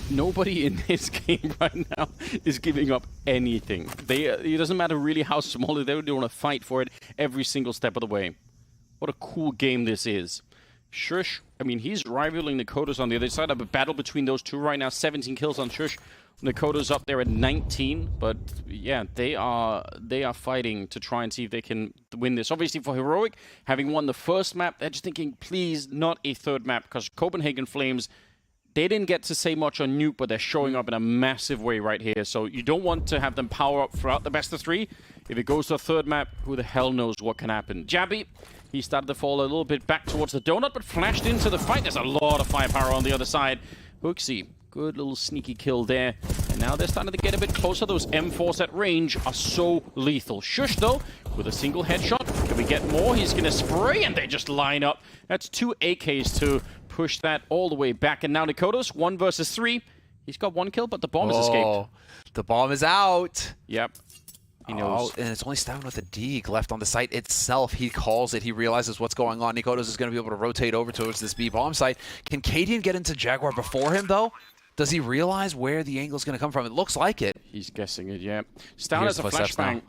Nobody in this game right now is giving up anything. It doesn't matter really how small they want to fight for it every single step of the way. What a cool game this is. Sjuush, I mean, he's rivaling nicoodoz on the other side. I have a battle between those two right now. 17 kills on Sjuush. nicoodoz up there at 19, but yeah, they are fighting to try and see if they can win this. Obviously, for Heroic, having won the first map, they're just thinking, please, not a third map, because Copenhagen Flames, they didn't get to say much on Nuke, but they're showing up in a massive way right here. So you don't want to have them power up throughout the best of 3. If it goes to a third map, who the hell knows what can happen. Jabbi, he started to fall a little bit back towards the donut, but flashed into the fight. There's a lot of firepower on the other side. HooXi, good little sneaky kill there. And now they're starting to get a bit closer. Those M4s at range are so lethal. Sjuush, though, with a single headshot. Can we get more? He's going to spray, and they just line up. That's 2 AKs to push that all the way back. And now nicoodoz, 1 versus 3. He's got 1 kill, but the bomb has escaped. The bomb is out. Yep. He knows. And it's only stavn with a Deeg left on the site itself. He calls it. He realizes what's going on. nicoodoz is going to be able to rotate over towards this B bomb site. Can Cadian get into Jaguar before him, though? Does he realize where the angle is going to come from? It looks like it. He's guessing it, yeah. stavn has a flashbang.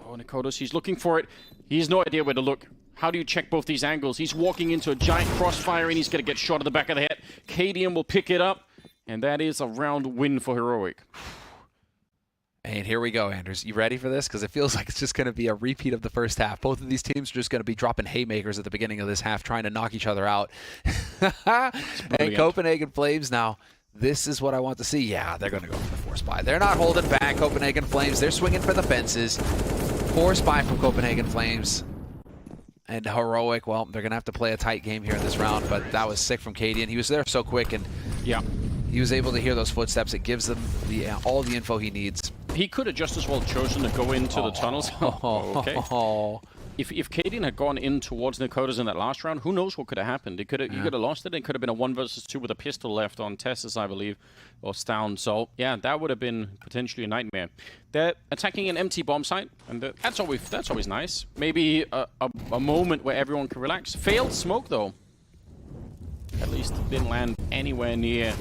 Oh, nicoodoz, he's looking for it. He has no idea where to look. How do you check both these angles? He's walking into a giant crossfire, and he's going to get shot at the back of the head. Cadian will pick it up, and that is a round win for Heroic. And here we go, Anders. You ready for this? Because it feels like it's just going to be a repeat of the first half. Both of these teams are just going to be dropping haymakers at the beginning of this half, trying to knock each other out. And Copenhagen Flames now. This is what I want to see. Yeah, they're going to go for the force buy. They're not holding back, Copenhagen Flames. They're swinging for the fences. Force buy from Copenhagen Flames. And Heroic, well, they're going to have to play a tight game here in this round, but that was sick from Cadian. He was there so quick, and yeah, he was able to hear those footsteps. It gives them all the info he needs. He could have just as well chosen to go into the tunnels. Okay. if Cadian had gone in towards nicoodoz in that last round, who knows what could have happened? It could have, you could have lost it. It could have been a 1 versus 2 with a pistol left on TeSeS, I believe, or stavn. So yeah, that would have been potentially a nightmare. They're attacking an empty bomb site, and that's always nice. Maybe a moment where everyone can relax. Failed smoke though. At least didn't land anywhere near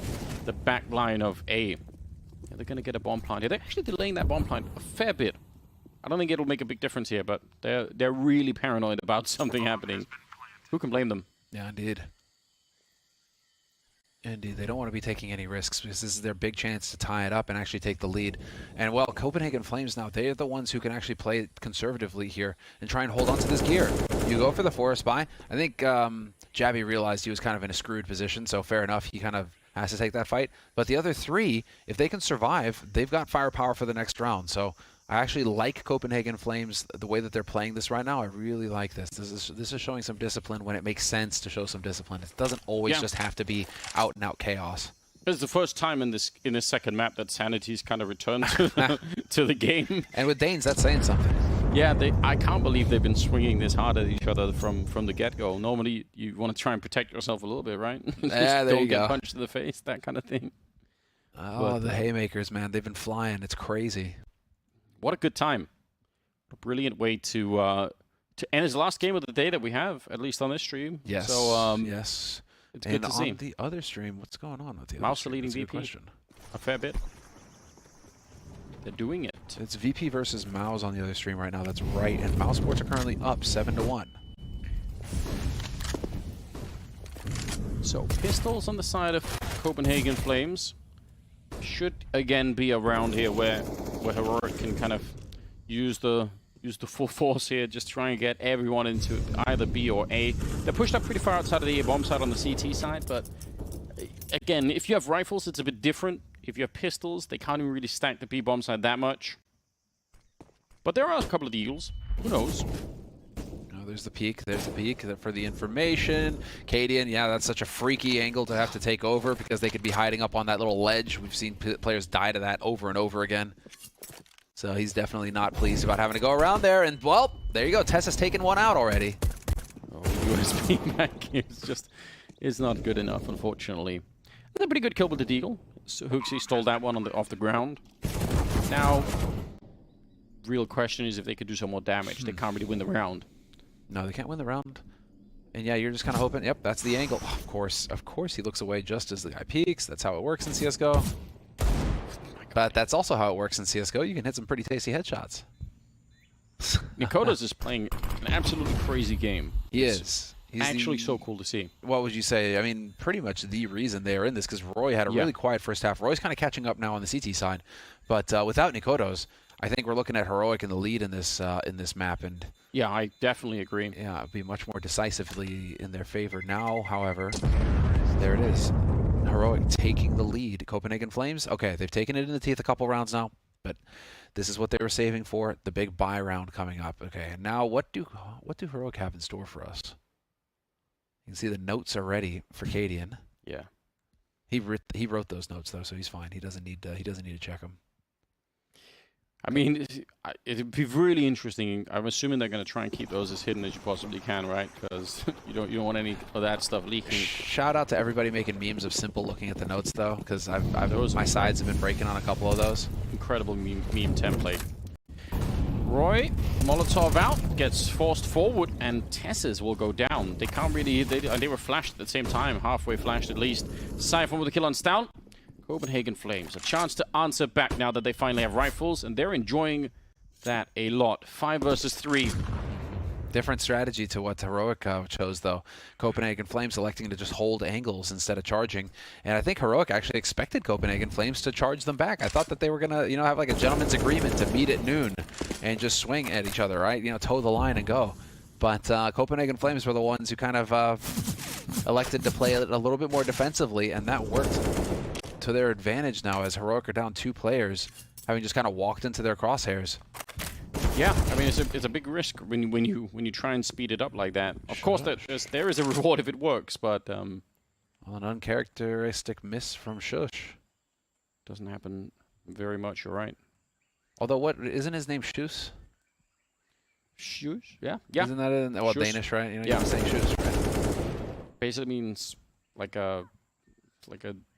the back line of A. Yeah, they're gonna get a bomb plant here. They're actually delaying that bomb plant a fair bit. I don't think it'll make a big difference here, but they're really paranoid about something happening. Who can blame them? Yeah, indeed. Indeed, they don't want to be taking any risks because this is their big chance to tie it up and actually take the lead. And well, Copenhagen Flames now, they're the ones who can actually play conservatively here and try and hold on to this gear. You go for the forest buy. I think Jabbi realized he was kind of in a screwed position, so fair enough, he kind of has to take that fight. But the other three, if they can survive, they've got firepower for the next round. So I actually like Copenhagen Flames, the way that they're playing this right now. I really like this. This is showing some discipline when it makes sense to show some discipline. It doesn't always just have to be out and out chaos. It's the first time in this second map that sanity's kind of returned to the game. And with Danes, that's saying something. Yeah, I can't believe they've been swinging this hard at each other from the get-go. Normally, you want to try and protect yourself a little bit, right? Yeah, there you go. Don't get punched in the face, that kind of thing. Oh, the haymakers, man. They've been flying. It's crazy. What a good time. A brilliant way to end his last game of the day that we have, at least on this stream. Yes. So, yes. It's good to see. On the other stream, what's going on with the Mouse other leading stream? VP. Question. A fair bit. They're doing it. It's VP versus Mouse on the other stream right now. That's right. And Mouse Sports are currently up 7-1. So, pistols on the side of Copenhagen Flames should again be around here where Heroic can kind of use the full force here, just try and get everyone into either B or A. They're pushed up pretty far outside of the A bomb side on the CT side, but again, if you have rifles, it's a bit different. If you have pistols, they can't even really stack the B bomb side that much. But there are a couple of deals. Who knows? Oh, there's the peak. There's the peak for the information. Cadian, yeah, that's such a freaky angle to have to take over because they could be hiding up on that little ledge. We've seen players die to that over and over again. So he's definitely not pleased about having to go around there. And, well, there you go. TeSeS taken one out already. Oh, USB back here is not good enough, unfortunately. That's a pretty good kill with the deagle. So HooXi stole that one off the ground. Now, real question is if they could do some more damage. They can't really win the round. No, they can't win the round. And yeah, you're just kind of hoping, yep, that's the angle. Oh, of course he looks away just as the guy peeks. That's how it works in CSGO. But that's also how it works in CSGO. You can hit some pretty tasty headshots. nicoodoz is playing an absolutely crazy game. He is. He's actually so cool to see. What would you say? I mean, pretty much the reason they are in this, because Roy had a really quiet first half. Roy's kind of catching up now on the CT side. But without nicoodoz, I think we're looking at Heroic in the lead in this map. And yeah, I definitely agree. Yeah, it'd be much more decisively in their favor. Now, however, there it is. Heroic taking the lead. Copenhagen Flames, okay, they've taken it in the teeth a couple rounds now, but this is what they were saving for, the big buy round coming up. Okay, and now what do Heroic have in store for us? You can see the notes are ready for Cadian. Yeah, he wrote those notes though, so he's fine. He doesn't need to check them. I mean, it'd be really interesting. I'm assuming they're going to try and keep those as hidden as you possibly can, right? Because you don't want any of that stuff leaking. Shout out to everybody making memes of Simple looking at the notes though, because my sides have been breaking on a couple of those. Incredible meme template. Roy, Molotov out, gets forced forward, and TeSeS will go down. They can't really. They were flashed at the same time, halfway flashed at least. Siphon with a kill on stavn. Copenhagen Flames, a chance to answer back now that they finally have rifles, and they're enjoying that a lot. 5 versus 3. Different strategy to what Heroic chose, though. Copenhagen Flames electing to just hold angles instead of charging. And I think Heroic actually expected Copenhagen Flames to charge them back. I thought that they were going to, have like a gentleman's agreement to meet at noon and just swing at each other, right? Toe the line and go. But Copenhagen Flames were the ones who kind of elected to play it a little bit more defensively, and that worked to their advantage now as Heroic are down 2 players, having just kind of walked into their crosshairs. Yeah, I mean it's a big risk when you try and speed it up like that. Of course, there is a reward if it works, but well, an uncharacteristic miss from sjuush. Doesn't happen very much. You're right. Although, what isn't his name? Sjuush? sjuush, yeah. Isn't that in well, Sjuush. Danish, right? You know, Yeah. you're saying sjuush, right? Basically means like a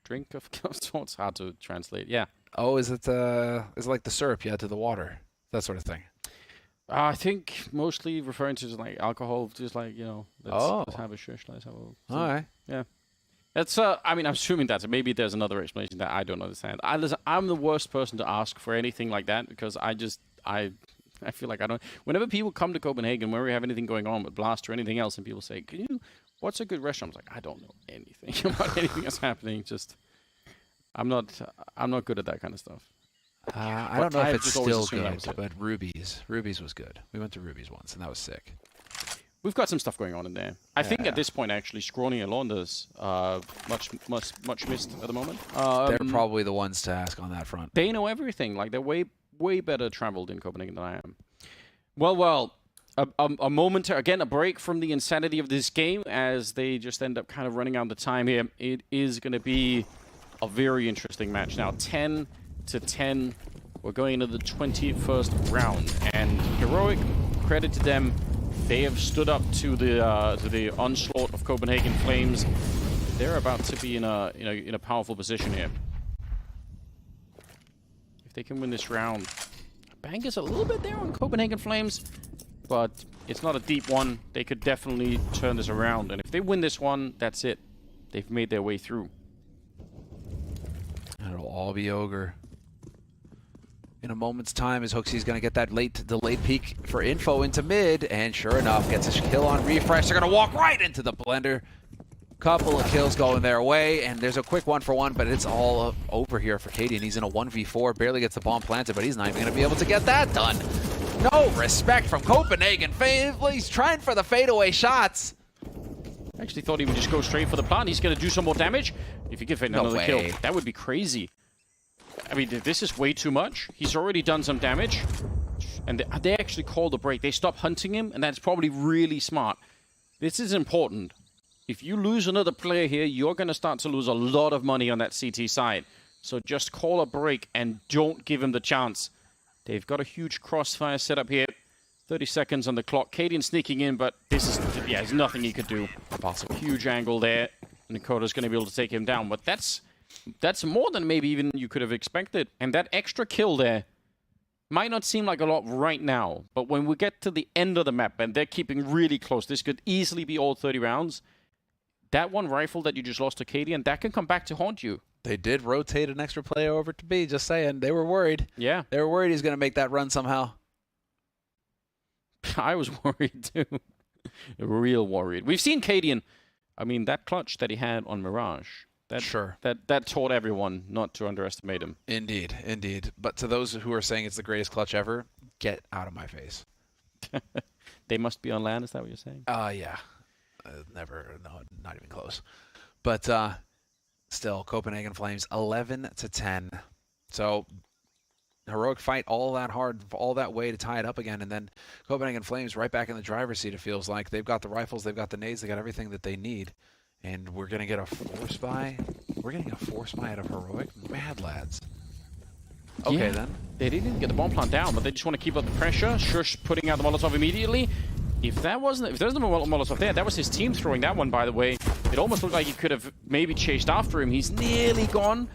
drink of sorts. Hard to translate. Yeah. Oh, is it like the syrup you add to the water? That sort of thing. I think mostly referring to just like alcohol, just like, you know, let's have a shush, let's have a... All right. Yeah. That's, I mean, I'm assuming that's, maybe there's another explanation that I don't understand. I'm the worst person to ask for anything like that because I feel like I don't... Whenever people come to Copenhagen, whenever we have anything going on with Blast or anything else, and people say, what's a good restaurant? I was like, I don't know anything about anything that's happening. Just, I'm not good at that kind of stuff. I don't know if it's still good, it. but Ruby's was good. We went to Ruby's once, and that was sick. We've got some stuff going on in there. I think at this point, actually, Scrawny and Launders much missed at the moment. They're probably the ones to ask on that front. They know everything. Like, they're way better traveled in Copenhagen than I am. Well, a moment, again, a break from the insanity of this game as they just end up kind of running out of time here. It is going to be a very interesting match now. 10-10. We're going into the 21st round, and heroic, credit to them, they have stood up to the onslaught of Copenhagen Flames. They're about to be in a powerful position here. If they can win this round, bank is a little bit there on Copenhagen Flames, but it's not a deep one. They could definitely turn this around, and if they win this one, that's it. They've made their way through. And it'll all be ogre. In a moment's time, as HooXi's going to get that delayed peek for info into mid, and sure enough, gets a kill on refrezh. They're going to walk right into the blender. Couple of kills going their way, and there's a quick 1-for-1, but it's all over here for Katie, and he's in a 1v4. Barely gets the bomb planted, but he's not even going to be able to get that done. No respect from Copenhagen. He's trying for the fadeaway shots. I actually thought he would just go straight for the plant. He's going to do some more damage. If he could fit another kill, that would be crazy. I mean, this is way too much. He's already done some damage. And they actually called the break. They stopped hunting him, and that's probably really smart. This is important. If you lose another player here, you're going to start to lose a lot of money on that CT side. So just call a break and don't give him the chance. They've got a huge crossfire set up here. 30 seconds on the clock. Kaden sneaking in, but this is, yeah, there's nothing he could do. Possible. Huge angle there. nicoodoz going to be able to take him down, but that's more than maybe even you could have expected. And that extra kill there might not seem like a lot right now, but when we get to the end of the map and they're keeping really close, this could easily be all 30 rounds. That one rifle that you just lost to Katie, and that can come back to haunt you. They did rotate an extra player over to B, just saying. They were worried. Yeah. They were worried he's going to make that run somehow. I was worried too. Real worried. We've seen Cadian. I mean, that clutch that he had on Mirage. That taught everyone not to underestimate him. Indeed, indeed. But to those who are saying it's the greatest clutch ever, get out of my face. They must be on land, is that what you're saying? Yeah. Never, no, not even close. But still, Copenhagen Flames 11-10. So heroic fight all that hard, all that way to tie it up again, and then Copenhagen Flames right back in the driver's seat. It feels like they've got the rifles, they've got the nades, they got everything that they need. And we're going to get a force buy. We're getting a force buy out of heroic. Mad lads. Okay, then. They didn't get the bomb plant down, but they just want to keep up the pressure. sjuush putting out the Molotov immediately. If there wasn't a Molotov there, that was his team throwing that one, by the way. It almost looked like he could have maybe chased after him. He's nearly gone.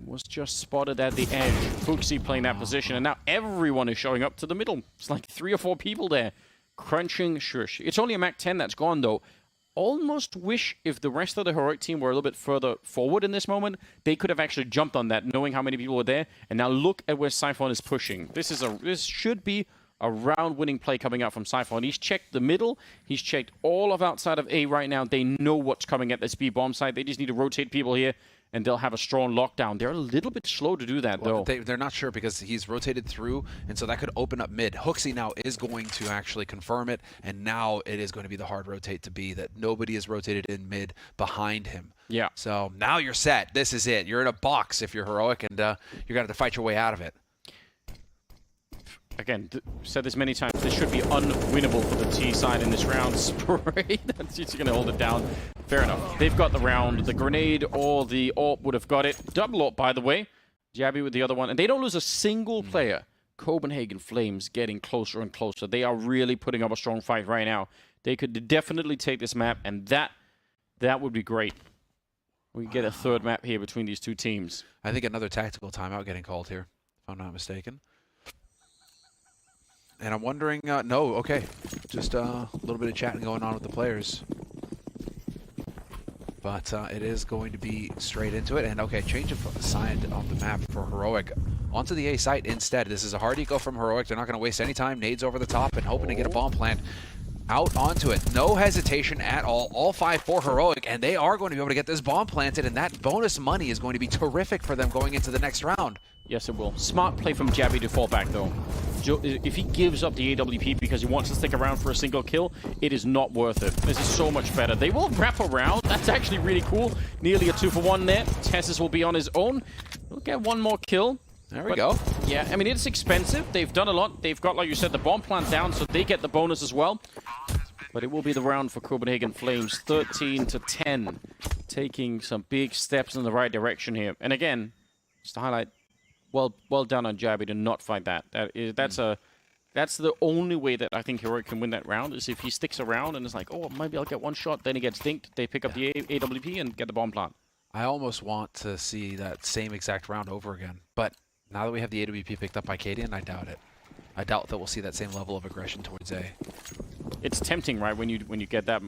Was just spotted at the edge. HooXi playing that position, and now everyone is showing up to the middle. It's like 3 or 4 people there. Crunching sjuush. It's only a Mac 10 that's gone, though. Almost wish if the rest of the heroic team were a little bit further forward in this moment, they could have actually jumped on that, knowing how many people were there. And now look at where Siphon is pushing. This should be a round-winning play coming out from Siphon. He's checked the middle. He's checked all of outside of A right now. They know what's coming at this B bomb site. They just need to rotate people here, and they'll have a strong lockdown. They're a little bit slow to do that, though. They're not sure because he's rotated through, and so that could open up mid. HooXi now is going to actually confirm it, and now it is going to be the hard rotate to B, that nobody is rotated in mid behind him. Yeah. So now you're set. This is it. You're in a box if you're heroic, and you're going to have to fight your way out of it. Again, said this many times, this should be unwinnable for the T side in this round. Spray, that's just going to hold it down. Fair enough. They've got the round. The grenade or the AWP would have got it. Double AWP, by the way. Jabbi with the other one. And they don't lose a single player. Copenhagen Flames getting closer and closer. They are really putting up a strong fight right now. They could definitely take this map, and that would be great. We get a third map here between these two teams. I think another tactical timeout getting called here, if I'm not mistaken. And I'm wondering, no, okay. Just a little bit of chatting going on with the players. But it is going to be straight into it. And okay, change of side on the map for Heroic. Onto the A site instead. This is a hard eco from Heroic. They're not going to waste any time. Nades over the top and hoping to get a bomb plant. Out onto it. No hesitation at all. All 5 for Heroic, and they are going to be able to get this bomb planted, and that bonus money is going to be terrific for them going into the next round. Yes, it will. Smart play from Jabbi to fall back, though. If he gives up the AWP because he wants to stick around for a single kill, it is not worth it. This is so much better. They will wrap around. That's actually really cool. Nearly a 2-for-1 there. TeSeS will be on his own. We'll get one more kill. There we go. Yeah, I mean, it's expensive. They've done a lot. They've got, like you said, the bomb plant down, so they get the bonus as well. But it will be the round for Copenhagen Flames, 13-10, taking some big steps in the right direction here. And again, just to highlight, well done on Jabbi to not fight that. That's the only way that I think Heroic can win that round, is if he sticks around and is like, oh, maybe I'll get one shot. Then he gets dinked. They pick up the AWP and get the bomb plant. I almost want to see that same exact round over again. But now that we have the AWP picked up by Cadian, I doubt it. I doubt that we'll see that same level of aggression towards A. It's tempting, right? When you get that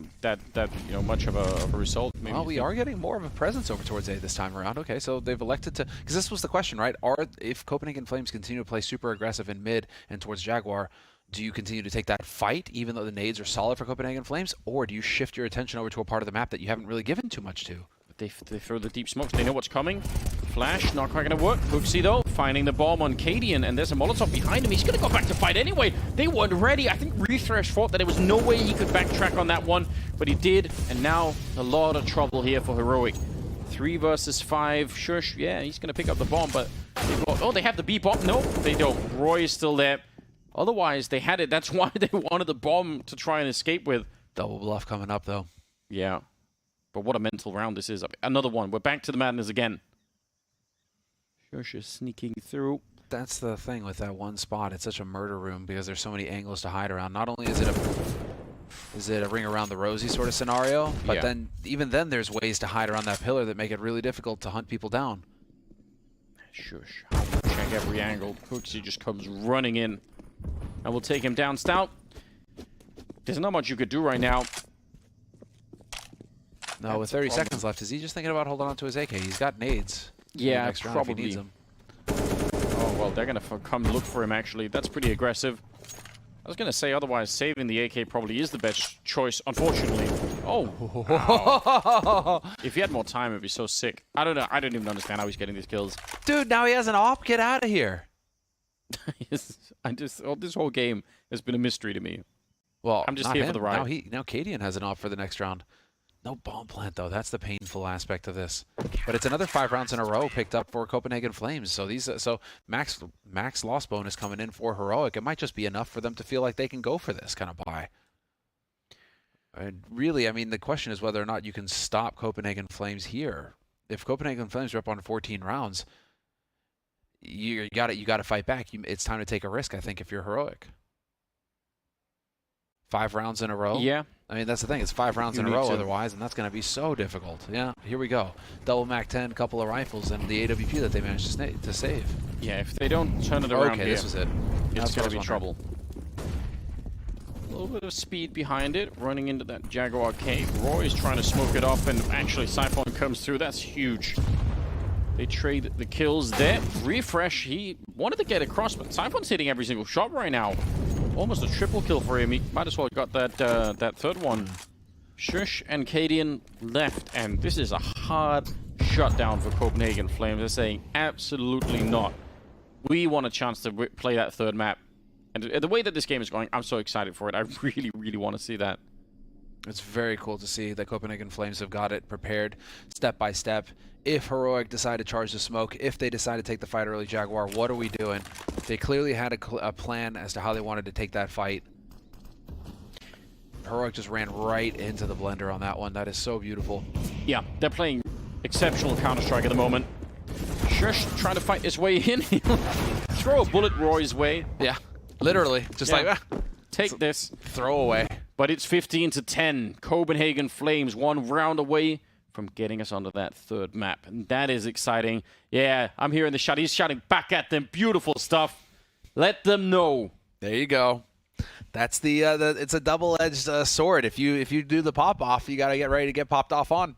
much of a result. Maybe well, we are getting more of a presence over towards A this time around. Okay, so they've elected to, because this was the question, right? If Copenhagen Flames continue to play super aggressive in mid and towards Jaguar, do you continue to take that fight even though the nades are solid for Copenhagen Flames, or do you shift your attention over to a part of the map that you haven't really given too much to? They throw the deep smokes. They know what's coming. Flash, not quite going to work. HooXi, though, finding the bomb on Cadian, and there's a Molotov behind him. He's going to go back to fight anyway. They weren't ready. I think refrezh thought that there was no way he could backtrack on that one, but he did, and now a lot of trouble here for Heroic. 3 versus 5. sjuush, yeah, he's going to pick up the bomb, but... they have the B bomb. No, they don't. Roy is still there. Otherwise, they had it. That's why they wanted the bomb to try and escape with. Double bluff coming up, though. Yeah. But what a mental round this is. Another one. We're back to the madness again. sjuush is sneaking through. That's the thing with that one spot. It's such a murder room because there's so many angles to hide around. Not only is it a ring around the rosy sort of scenario, but then even then there's ways to hide around that pillar that make it really difficult to hunt people down. sjuush. Check every angle. HooXi just comes running in. And we'll take him down. Stout. There's not much you could do right now. No, with 30 seconds left, is he just thinking about holding on to his AK? He's got nades. Yeah, next round probably. if he needs them. Oh, well, they're going to come look for him, actually. That's pretty aggressive. I was going to say, otherwise, saving the AK probably is the best choice, unfortunately. Oh. Wow. If he had more time, it'd be so sick. I don't know. I don't even understand how he's getting these kills. Dude, now he has an op. Get out of here. This whole game has been a mystery to me. Well, I'm just here for the ride. Now Cadian has an op for the next round. No bomb plant, though. That's the painful aspect of this. But it's another 5 rounds in a row picked up for Copenhagen Flames. So max loss bonus coming in for Heroic. It might just be enough for them to feel like they can go for this kind of buy. And really, I mean, the question is whether or not you can stop Copenhagen Flames here. If Copenhagen Flames are up on 14 rounds, you got to fight back. It's time to take a risk, I think, if you're Heroic. 5 rounds in a row. Yeah. I mean, that's the thing. It's 5 rounds in a row otherwise, and that's going to be so difficult. Yeah, here we go. Double MAC-10, couple of rifles, and the AWP that they managed to save. Yeah, if they don't turn it around here, this was it. It's going to be trouble. A little bit of speed behind it, running into that Jaguar cave. Roy's trying to smoke it off, and actually Siphon comes through. That's huge. They trade the kills there. refrezh, he wanted to get across, but Siphon's hitting every single shot right now. Almost a triple kill for him. He might as well have got that third one. sjuush and Cadian left, and this is a hard shutdown for Copenhagen Flames. They're saying absolutely not. We want a chance to play that third map. And the way that this game is going, I'm so excited for it. I really, really want to see that. It's very cool to see that Copenhagen Flames have got it prepared step by step. If Heroic decide to charge the smoke, if they decide to take the fight early Jaguar, what are we doing? They clearly had a plan as to how they wanted to take that fight. Heroic just ran right into the blender on that one. That is so beautiful. Yeah, they're playing exceptional Counter-Strike at the moment. sjuush trying to fight his way in. throw a bullet Roy's way. Yeah, literally. Just like, take this. Throw away. But it's 15-10. Copenhagen Flames 1 round away from getting us onto that third map. And that is exciting. Yeah, I'm hearing the shot. He's shouting back at them. Beautiful stuff. Let them know. There you go. That's the it's a double-edged sword. If you do the pop off, you got to get ready to get popped off on.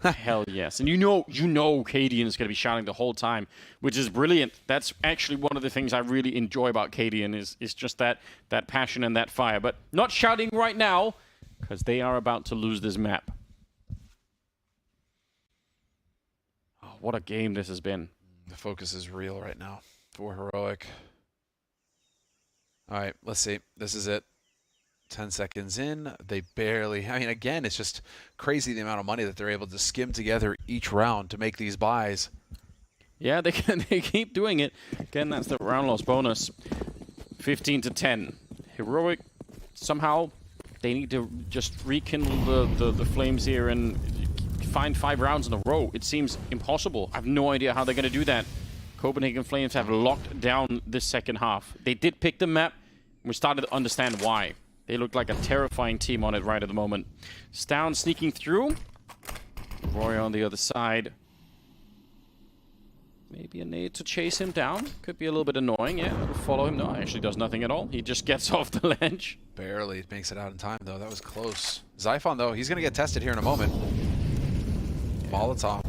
Hell yes. And you know Cadian is going to be shouting the whole time, which is brilliant. That's actually one of the things I really enjoy about Cadian is just that passion and that fire. But not shouting right now because they are about to lose this map. Oh, what a game this has been. The focus is real right now for Heroic. All right, let's see. This is it. 10 seconds in. They barely... I mean, again, it's just crazy the amount of money that they're able to skim together each round to make these buys. Yeah, they keep doing it. Again, that's the round loss bonus. 15-10. Heroic, somehow, they need to just rekindle the flames here and find 5 rounds in a row. It seems impossible. I have no idea how they're going to do that. Copenhagen Flames have locked down this second half. They did pick the map. We started to understand why. They look like a terrifying team on it right at the moment. Stavn sneaking through. Roy on the other side. Maybe a nade to chase him down. Could be a little bit annoying. Yeah, it'll follow him. No, actually does nothing at all. He just gets off the ledge. Barely makes it out in time, though. That was close. Xiphon, though, he's going to get tested here in a moment. Molotov.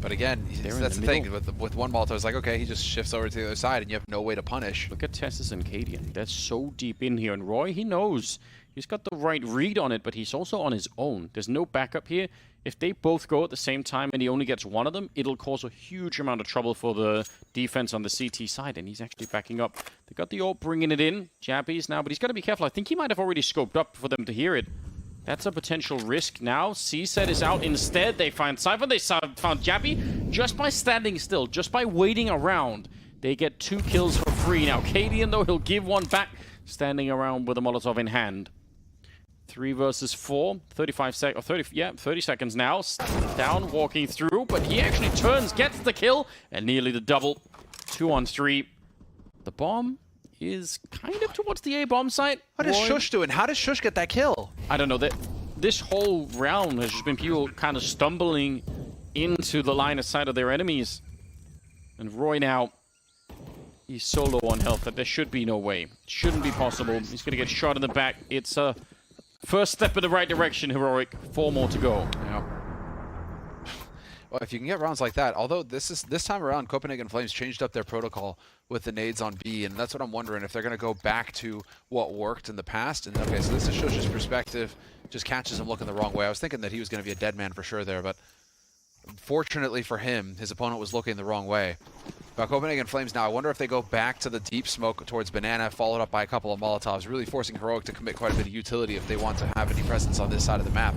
But again, that's the thing. With one Molotov, it's like, okay, he just shifts over to the other side, and you have no way to punish. Look at TeSeS and Cadian. They're so deep in here. And Roy, he knows. He's got the right read on it, but he's also on his own. There's no backup here. If they both go at the same time and he only gets one of them, it'll cause a huge amount of trouble for the defense on the CT side, and he's actually backing up. They got the ult bringing it in. Jabbi's now, but he's got to be careful. I think he might have already scoped up for them to hear it. That's a potential risk now. CSET is out instead. They find Cypher. They found Jabbi. Just by standing still, just by waiting around, they get 2 kills for free. Now, Cadian, though, he'll give one back, standing around with a Molotov in hand. 3 versus 4. 30 seconds now. Down, walking through, but he actually turns, gets the kill, and nearly the double. 2 on 3. The bomb is kind of towards the A-bomb site. What is sjuush doing? How does sjuush get that kill? I don't know. This whole round has just been people kind of stumbling into the line of sight of their enemies. And Roy now, he's so low on health that there should be no way. It shouldn't be possible. He's going to get shot in the back. It's a first step in the right direction, Heroic. 4 more to go. Yeah. Well, if you can get rounds like that, although this time around, Copenhagen Flames changed up their protocol with the nades on B, and that's what I'm wondering, if they're going to go back to what worked in the past. And okay, so this is sjuush's perspective, just catches him looking the wrong way. I was thinking that he was going to be a dead man for sure there, but fortunately for him, his opponent was looking the wrong way. But Copenhagen Flames now, I wonder if they go back to the deep smoke towards Banana, followed up by a couple of Molotovs, really forcing Heroic to commit quite a bit of utility if they want to have any presence on this side of the map.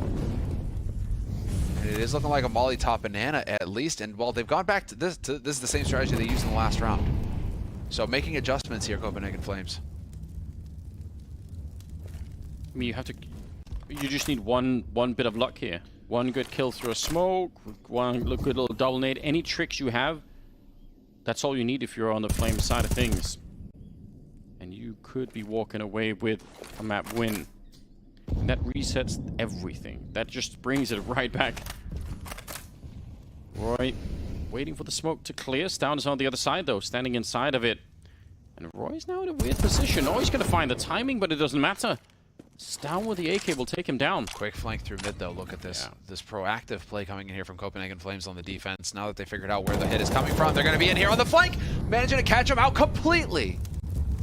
And it is looking like a molly top Banana at least, and well, they've gone back to this is the same strategy they used in the last round. So making adjustments here, Copenhagen Flames. I mean, you just need one bit of luck here. One good kill through a smoke, one good little double nade. Any tricks you have, that's all you need if you're on the Flame side of things. And you could be walking away with a map win. And that resets everything. That just brings it right back. Roy waiting for the smoke to clear. Stavn is on the other side, though, standing inside of it. And Roy's now in a weird position. Oh, he's going to find the timing, but it doesn't matter. Stavn with the AK will take him down. Quick flank through mid, though. Look at this. Yeah. This proactive play coming in here from Copenhagen Flames on the defense. Now that they figured out where the hit is coming from, they're going to be in here on the flank, managing to catch him out completely.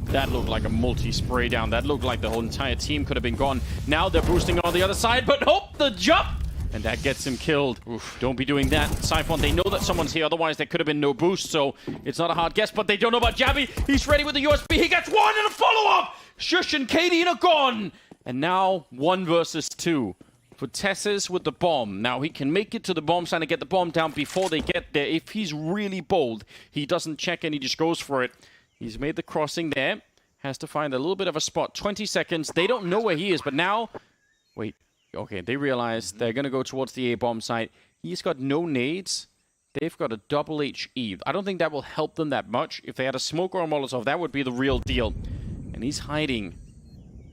That looked like a multi-spray down. That looked like the whole entire team could have been gone. Now they're boosting on the other side, but hope the jump! And that gets him killed. Oof, don't be doing that. Xiphon, they know that someone's here, otherwise there could have been no boost, so it's not a hard guess, but they don't know about Jabbi. He's ready with the USB. He gets one and a follow-up! Sjuush and Cadian are gone! And now 1 versus 2 for TeSeS with the bomb. Now he can make it to the bomb site and get the bomb down before they get there. If he's really bold, he doesn't check and he just goes for it. He's made the crossing there. Has to find a little bit of a spot. 20 seconds. They don't know where he is, but now... Wait. Okay, they realize they're going to go towards the A-bomb site. He's got no nades. They've got a double HE. I don't think that will help them that much. If they had a smoke or a Molotov, that would be the real deal. And he's hiding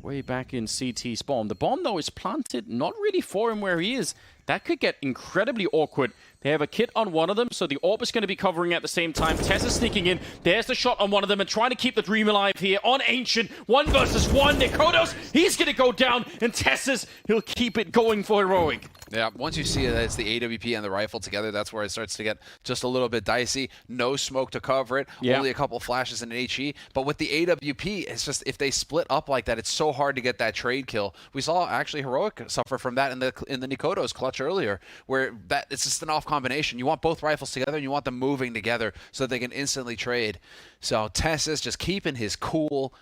way back in CT spawn. The bomb, though, is planted not really for him where he is. That could get incredibly awkward. They have a kit on one of them, so the AWP is going to be covering at the same time. TeSeS sneaking in. There's the shot on one of them and trying to keep the dream alive here on Ancient. 1 versus 1. nicoodoz, he's going to go down, and TeSeS, he'll keep it going for Heroic. Yeah, once you see that it's the AWP and the rifle together, that's where it starts to get just a little bit dicey. No smoke to cover it, only a couple flashes and an HE. But with the AWP, it's just, if they split up like that, it's so hard to get that trade kill. We saw actually Heroic suffer from that in the nicoodoz clutch earlier, where it's just an off combination. You want both rifles together and you want them moving together so that they can instantly trade. So TeSeS just keeping his cool,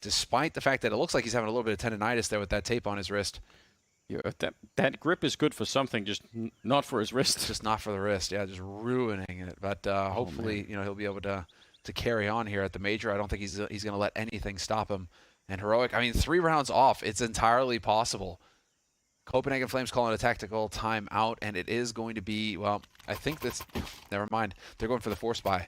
despite the fact that it looks like he's having a little bit of tendonitis there with that tape on his wrist. Yeah, that grip is good for something, just not for his wrist. Just not for the wrist, yeah, just ruining it. But hopefully, you know, he'll be able to carry on here at the major. I don't think he's going to let anything stop him. And Heroic, I mean, 3 rounds off, it's entirely possible. Copenhagen Flames calling a tactical timeout, and it is going to be, well, I think that's, never mind. They're going for the force buy.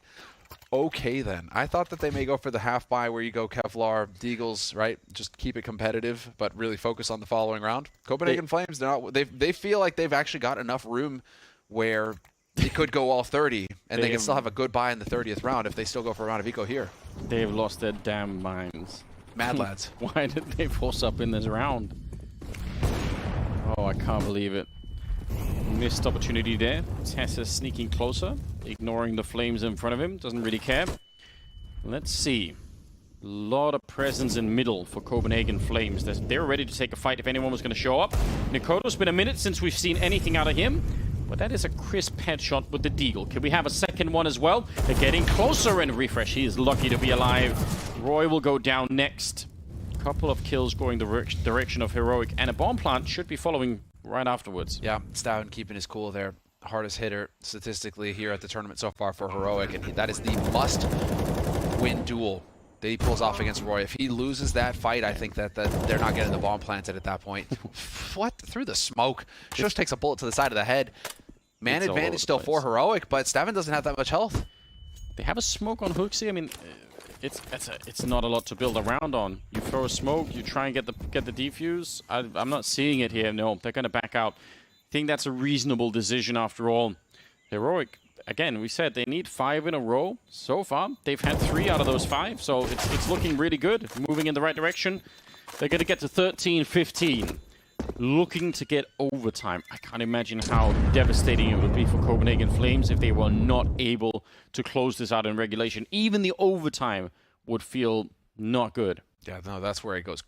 Okay, then. I thought that they may go for the half buy where you go Kevlar, Deagles, right? Just keep it competitive, but really focus on the following round. Copenhagen Flames, they feel like they've actually got enough room where they could go all 30, and they can still have a good buy in the 30th round if they still go for a round of eco here. They've lost their damn minds. Mad lads. Why did they force up in this round? Oh, I can't believe it. Missed opportunity there. TeSeS sneaking closer, ignoring the flames in front of him. Doesn't really care. Let's see. A lot of presence in middle for Copenhagen Flames. They're ready to take a fight if anyone was going to show up. nicoodoz, been a minute since we've seen anything out of him. But that is a crisp headshot with the deagle. Can we have a second one as well? They're getting closer, and refrezh. He is lucky to be alive. Roy will go down next. Couple of kills going the direction of Heroic, and a bomb plant should be following right afterwards. Yeah, stavn keeping his cool there. Hardest hitter statistically here at the tournament so far for Heroic, and that is the must-win duel that he pulls off against Roy. If he loses that fight, I think that they're not getting the bomb planted at that point. What? Through the smoke. sjuush takes a bullet to the side of the head. Man advantage still for Heroic, but stavn doesn't have that much health. They have a smoke on HooXi. I mean, it's not a lot to build around on. You throw a smoke, you try and get the defuse. I'm not seeing it here. No, they're going to back out. I think that's a reasonable decision after all. Heroic, again, we said they need 5 in a row. So far, they've had 3 out of those 5, so it's looking really good. Moving in the right direction. They're going to get to 13-15. Looking to get overtime. I can't imagine how devastating it would be for Copenhagen Flames if they were not able to close this out in regulation. Even the overtime would feel not good. Yeah, no, that's where it goes.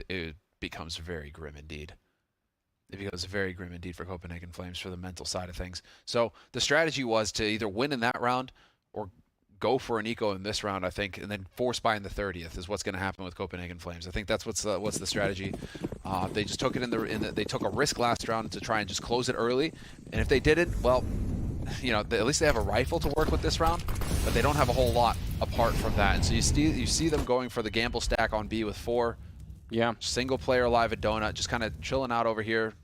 It becomes very grim indeed. It becomes very grim indeed for Copenhagen Flames for the mental side of things. So the strategy was to either win in that round or go for an eco in this round, I think, and then force buy in the 30th is what's going to happen with Copenhagen Flames. I think that's what's the strategy. They just took it they took a risk last round to try and just close it early, and if they did it, well, you know, at least they have a rifle to work with this round, but they don't have a whole lot apart from that. And so you see them going for the gamble stack on B with 4. Yeah, single player alive at Donut, just kind of chilling out over here.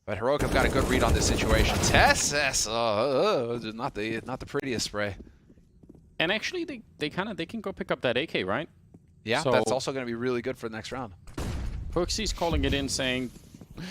But Heroic have got a good read on this situation. TeSeS, not the prettiest spray. And actually, they can go pick up that AK, right? Yeah, so that's also going to be really good for the next round. HooXi's calling it in, saying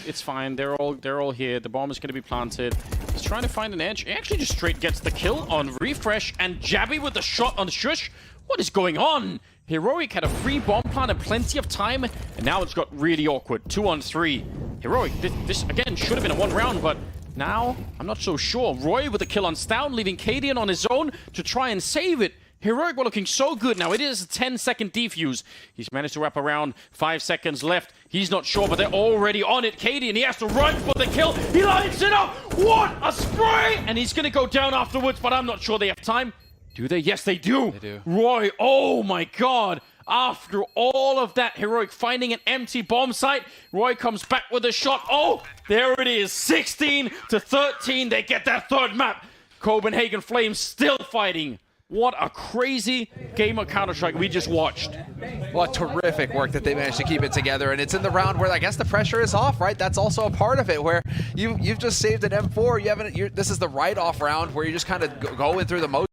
it's fine. They're all here. The bomb is going to be planted. He's trying to find an edge. He actually just straight gets the kill on refrezh, and jabbi with the shot on sjuush. What is going on? Heroic had a free bomb plant and plenty of time, and now it's got really awkward. 2 on 3. Heroic, this again should have been a 1 round, but now I'm not so sure. Roy with a kill on stavn, leaving Cadian on his own to try and save it. Heroic were looking so good. Now it is a 10-second defuse. He's managed to wrap around. 5 seconds left. He's not sure, but they're already on it. Cadian, he has to run for the kill. He lines it up. What a spray! And he's going to go down afterwards, but I'm not sure they have time. Do they? Yes, they do. They do. Roy, oh my god. After all of that, Heroic finding an empty bomb site. Roy comes back with a shot. Oh, there it is. 16-13. They get that 3rd map. Copenhagen Flames still fighting. What a crazy game of Counter-Strike we just watched. What terrific work that they managed to keep it together, and it's in the round where I guess the pressure is off, right? That's also a part of it, where you've just saved an M4. This is the write-off round where you're just kind of going through the motions.